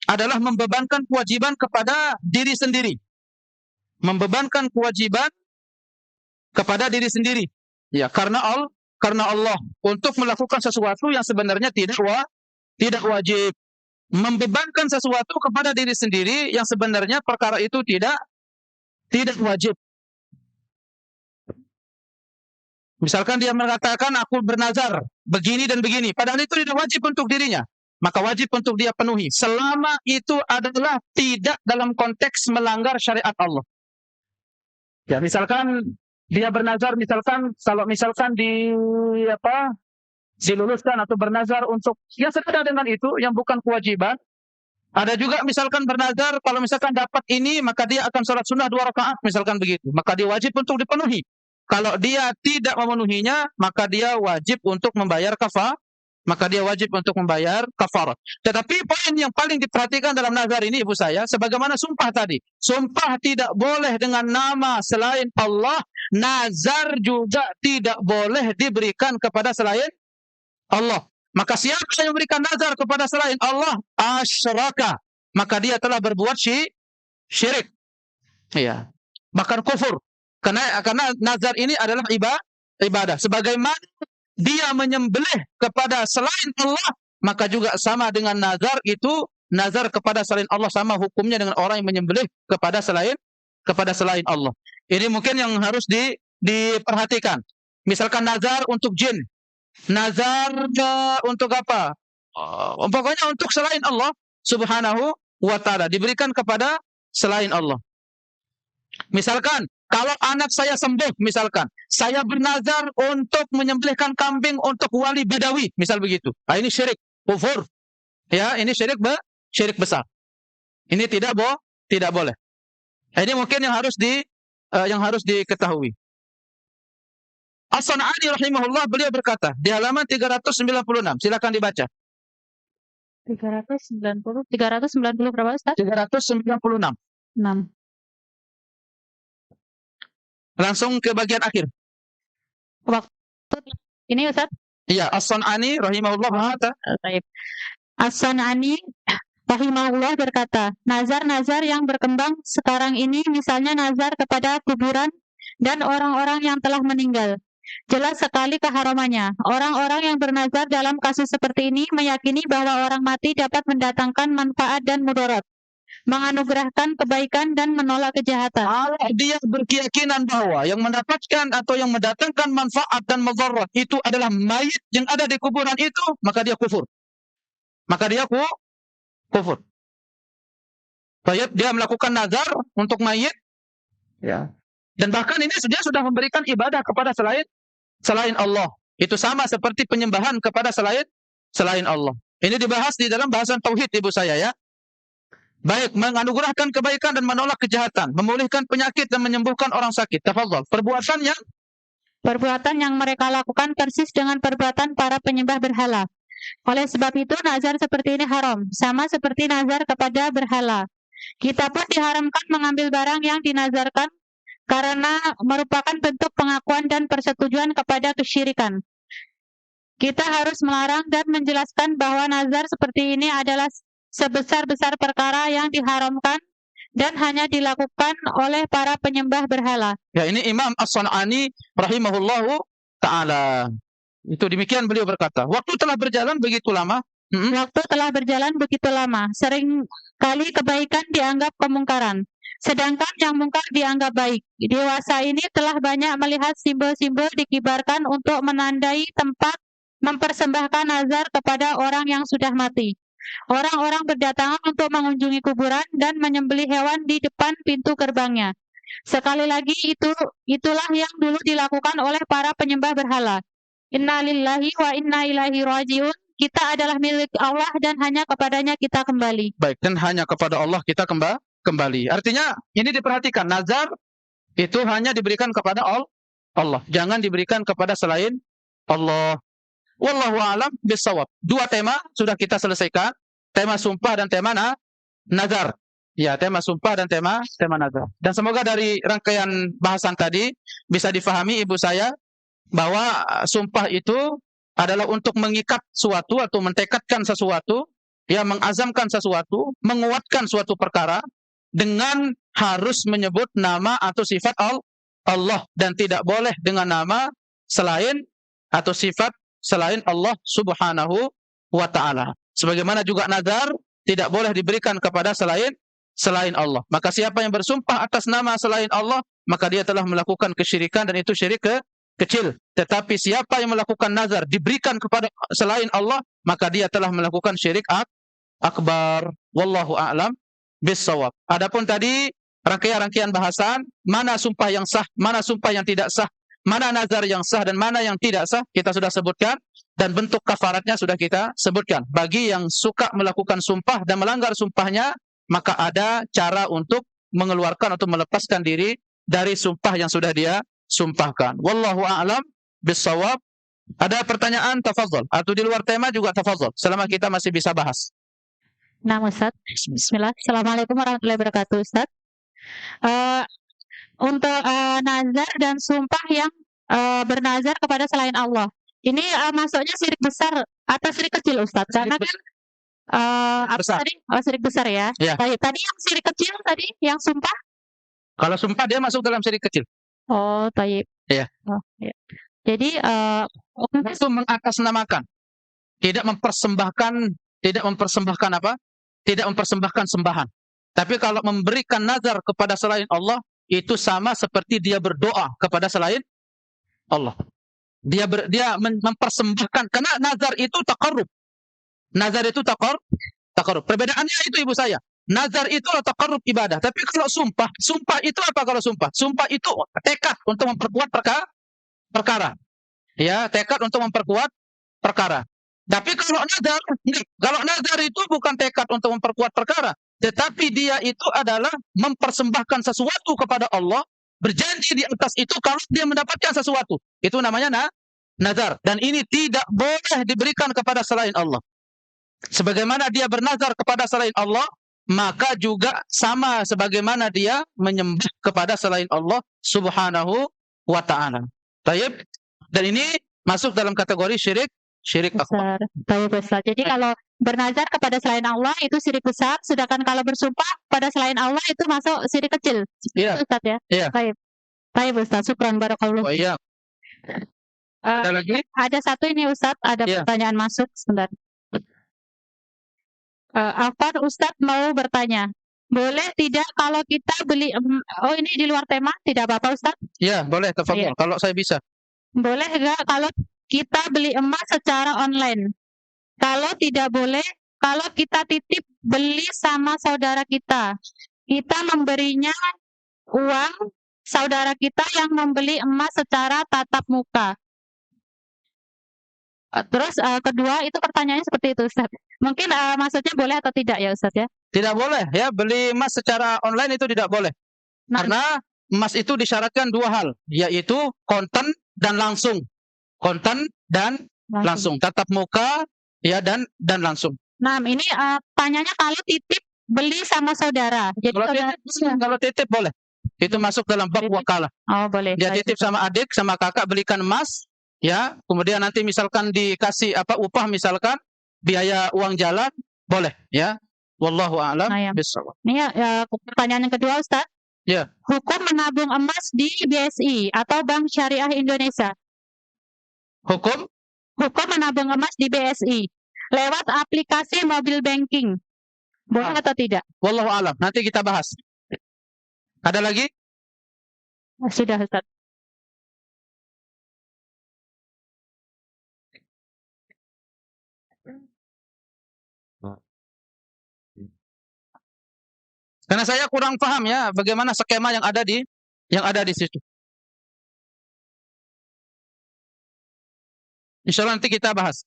adalah membebankan kewajiban kepada diri sendiri. Membebankan kewajiban kepada diri sendiri. Ya, karena Allah untuk melakukan sesuatu yang sebenarnya tidak wajib. Membebankan sesuatu kepada diri sendiri yang sebenarnya perkara itu tidak wajib. Misalkan dia mengatakan aku bernazar begini dan begini, padahal itu tidak wajib untuk dirinya, maka wajib untuk dia penuhi selama itu adalah tidak dalam konteks melanggar syariat Allah. Ya, misalkan dia bernazar, kalau misalkan diluluskan atau bernazar untuk yang senada dengan itu yang bukan kewajiban. Ada juga misalkan bernazar kalau misalkan dapat ini maka dia akan sholat sunnah 2 rakaat misalkan begitu, maka dia wajib untuk dipenuhi. Kalau dia tidak memenuhinya, maka dia wajib untuk membayar kafarat. Tetapi poin yang paling diperhatikan dalam nazar ini ibu saya, sebagaimana sumpah tadi. Sumpah tidak boleh dengan nama selain Allah. Nazar juga tidak boleh diberikan kepada selain Allah. Maka siapa yang memberikan nazar kepada selain Allah, asyraka, maka dia telah berbuat syirik. Ya. Bahkan kufur. Karena nazar ini adalah ibadah. Sebagaimana dia menyembelih kepada selain Allah, maka juga sama dengan nazar itu, nazar kepada selain Allah sama hukumnya dengan orang yang menyembelih kepada selain Allah. Ini mungkin yang harus diperhatikan. Misalkan nazar untuk jin, nazar untuk apa? Pokoknya untuk selain Allah Subhanahu wa ta'ala, diberikan kepada selain Allah. Misalkan kalau anak saya sembuh, misalkan saya bernazar untuk menyembelihkan kambing untuk wali Badawi, misal begitu. Ini syirik, kufur. Ya, ini syirik besar. Ini tidak boleh. Ini mungkin yang harus diketahui. As-San'ani rahimahullah, beliau berkata di halaman 396, silakan dibaca. 390 berapa Ustaz? 396. 6. Langsung ke bagian akhir. Waktu ini Ustaz? Iya, As-San'ani rahimahullah berkata. Baik. As-San'ani rahimahullah berkata, nazar-nazar yang berkembang sekarang ini misalnya nazar kepada kuburan dan orang-orang yang telah meninggal. Jelas sekali keharamannya. Orang-orang yang bernazar dalam kasus seperti ini meyakini bahwa orang mati dapat mendatangkan manfaat dan mudarat, menganugerahkan kebaikan dan menolak kejahatan. Kalau dia berkeyakinan bahwa yang mendapatkan atau yang mendatangkan manfaat dan mudarat itu adalah mayit yang ada di kuburan itu, maka dia kufur. Kufur. Dia melakukan nazar untuk mayit, ya. Dan bahkan ini dia sudah memberikan ibadah kepada selain Allah. Itu sama seperti penyembahan kepada selain Allah. Ini dibahas di dalam bahasan tauhid ibu saya, ya. Baik, menganugerahkan kebaikan dan menolak kejahatan, memulihkan penyakit dan menyembuhkan orang sakit. Tafadhal. Perbuatan yang mereka lakukan persis dengan perbuatan para penyembah berhala. Oleh sebab itu, nazar seperti ini haram, sama seperti nazar kepada berhala. Kita pun diharamkan mengambil barang yang dinazarkan karena merupakan bentuk pengakuan dan persetujuan kepada kesyirikan. Kita harus melarang dan menjelaskan bahwa nazar seperti ini adalah sebesar-besar perkara yang diharamkan dan hanya dilakukan oleh para penyembah berhala. Ya, ini Imam As-San'ani rahimahullahu ta'ala. Itu demikian beliau berkata. Waktu telah berjalan begitu lama. Waktu telah berjalan begitu lama. Sering kali kebaikan dianggap kemungkaran, sedangkan yang mungkar dianggap baik. Dewasa ini telah banyak melihat simbol-simbol dikibarkan untuk menandai tempat mempersembahkan nazar kepada orang yang sudah mati. Orang-orang berdatangan untuk mengunjungi kuburan dan menyembelih hewan di depan pintu gerbangnya. Sekali lagi, itulah yang dulu dilakukan oleh para penyembah berhala. Inna lillahi wa inna ilaihi rajiun. Kita adalah milik Allah dan hanya kepadanya kita kembali. Baik, dan hanya kepada Allah kita kembali. Artinya, ini diperhatikan, nazar itu hanya diberikan kepada Allah. Jangan diberikan kepada selain Allah. Wallahu a'lam bissawab. 2 tema sudah kita selesaikan. Tema sumpah dan tema nazar. Ya, tema sumpah dan tema nazar. Dan semoga dari rangkaian bahasan tadi bisa difahami ibu saya bahwa sumpah itu adalah untuk mengikat suatu atau mentekadkan sesuatu, ya, mengazamkan sesuatu, menguatkan suatu perkara dengan harus menyebut nama atau sifat Allah dan tidak boleh dengan nama selain atau sifat selain Allah Subhanahu wa ta'ala. Sebagaimana juga nazar tidak boleh diberikan kepada selain Allah. Maka siapa yang bersumpah atas nama selain Allah, maka dia telah melakukan kesyirikan dan itu syirik kecil. Tetapi siapa yang melakukan nazar diberikan kepada selain Allah, maka dia telah melakukan syirik akbar. Wallahu a'lam bissawab. Adapun tadi rangkaian bahasan, mana sumpah yang sah, mana sumpah yang tidak sah, mana nazar yang sah dan mana yang tidak sah, kita sudah sebutkan, dan bentuk kafaratnya sudah kita sebutkan. Bagi yang suka melakukan sumpah dan melanggar sumpahnya, maka ada cara untuk mengeluarkan atau melepaskan diri dari sumpah yang sudah dia sumpahkan. Wallahu a'lam bissawab. Ada pertanyaan, tafadhol. Atau di luar tema juga tafadhol, selama kita masih bisa bahas. Nah, Ustaz. Bismillah. Assalamualaikum warahmatullahi wabarakatuh, Ustaz. Untuk nazar dan sumpah yang bernazar kepada selain Allah, ini masuknya syirik besar atau syirik kecil, Ustaz? Karena kan apa tadi? Oh, syirik besar ya. Ya. Tadi yang syirik kecil tadi, yang sumpah? Kalau sumpah dia masuk dalam syirik kecil. Oh, tayyib. Iya. Oh, ya. Jadi itu mengatasnamakan, tidak mempersembahkan apa? Tidak mempersembahkan sembahan. Tapi kalau memberikan nazar kepada selain Allah, itu sama seperti dia berdoa kepada selain Allah. Dia mempersembahkan, karena nazar itu taqarrub. Nazar itu taqarrub. Perbedaannya itu ibu saya. Nazar itu taqarrub ibadah. Tapi kalau sumpah itu apa kalau sumpah? Sumpah itu tekad untuk memperkuat perkara. Ya, tekad untuk memperkuat perkara. Tapi kalau nazar itu bukan tekad untuk memperkuat perkara, tetapi dia itu adalah mempersembahkan sesuatu kepada Allah, berjanji di atas itu kalau dia mendapatkan sesuatu. Itu namanya nazar. Dan ini tidak boleh diberikan kepada selain Allah. Sebagaimana dia bernazar kepada selain Allah, maka juga sama sebagaimana dia menyembah kepada selain Allah Subhanahu wa ta'ala. Tayyib. Dan ini masuk dalam kategori syirik akbar. Besar. Jadi kalau bernazar kepada selain Allah itu syirik besar, sedangkan kalau bersumpah pada selain Allah itu masuk syirik kecil. Iya. Ustaz ya. Iya. Baik Ustaz, syukran barakallahu. Oh iya. Ada lagi? Ada satu ini Ustaz, ada pertanyaan masuk sebentar. Afan Ustaz mau bertanya, boleh tidak kalau kita beli oh ini di luar tema, tidak apa-apa Ustaz? Iya, boleh, tafadhol. Kalau saya bisa. Boleh enggak kalau kita beli emas secara online? Kalau tidak boleh, kalau kita titip beli sama saudara kita memberinya uang saudara kita yang membeli emas secara tatap muka. Terus kedua itu pertanyaannya seperti itu Ustaz. Mungkin maksudnya boleh atau tidak ya Ustaz ya? Tidak boleh ya beli emas secara online itu tidak boleh. Nah, Karena emas itu disyaratkan dua hal, yaitu kontan dan langsung. Kontan dan langsung. Tatap muka ya dan langsung. Nah, ini tanyanya kalau titip beli sama saudara. Jadi Kalau titip boleh. Itu masuk dalam bab Titip. wakalah. Oh, boleh. Dia titip sama adik, sama kakak belikan emas, ya. Kemudian nanti misalkan dikasih upah misalkan biaya uang jalan, boleh, ya. Wallahu a'lam Nah, ya. bishawab. Ini pertanyaan yang kedua, Ustaz. Ya. Hukum menabung emas di BSI atau Bank Syariah Indonesia. Hukum menabung emas di BSI lewat aplikasi mobile banking. Boleh atau tidak? wallahu a'lam. Nanti kita bahas. Ada lagi? Sudah, Ustaz. Karena saya kurang paham ya bagaimana skema yang ada di situ. Insyaallah nanti kita bahas.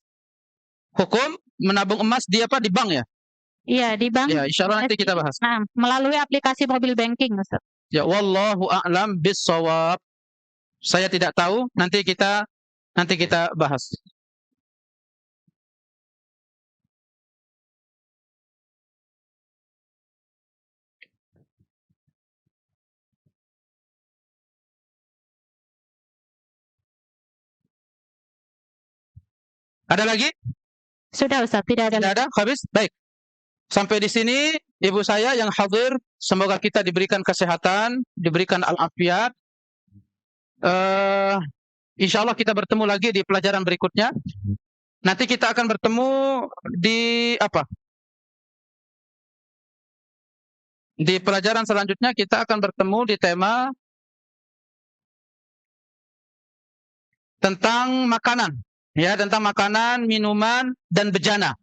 Hukum menabung emas di bank ya? Iya, di bank. Ya, insyaallah nanti kita bahas. Nah, melalui aplikasi mobile banking, Ustaz. Ya, wallahu a'lam bishawab. Saya tidak tahu, nanti kita bahas. Ada lagi? Sudah, Ustaz, tidak ada. Tidak ada? Habis? Baik. Sampai di sini ibu saya yang hadir, semoga kita diberikan kesehatan, diberikan al-afiat. Insyaallah kita bertemu lagi di pelajaran berikutnya. Nanti kita akan bertemu di Di pelajaran selanjutnya kita akan bertemu di tema tentang makanan, ya, tentang makanan, minuman dan bejana,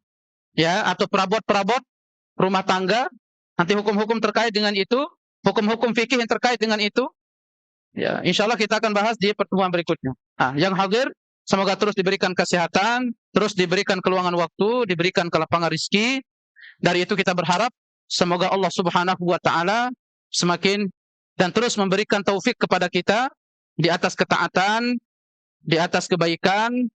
ya, atau perabot-perabot rumah tangga. Nanti hukum-hukum terkait dengan itu, hukum-hukum fikih yang terkait dengan itu, ya, insyaallah kita akan bahas di pertemuan berikutnya. Nah, yang hadir semoga terus diberikan kesehatan, terus diberikan keluangan waktu, diberikan kelapangan rezeki. Dari itu kita berharap semoga Allah Subhanahu wa taala semakin dan terus memberikan taufik kepada kita di atas ketaatan, di atas kebaikan,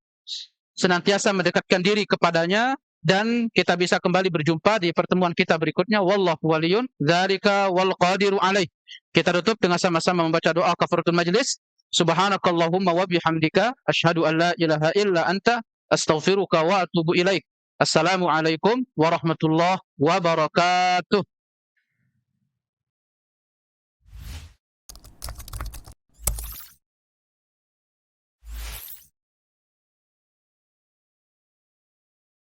senantiasa mendekatkan diri kepadanya, dan kita bisa kembali berjumpa di pertemuan kita berikutnya. Wallahu waliyun dzalika wal qadiru alaih. Kita tutup dengan sama-sama membaca doa kafaratul majlis. Subhanakallahumma wa bihamdika asyhadu an la ilaha illa anta astaghfiruka wa atubu ilaik. Assalamualaikum warahmatullahi wabarakatuh.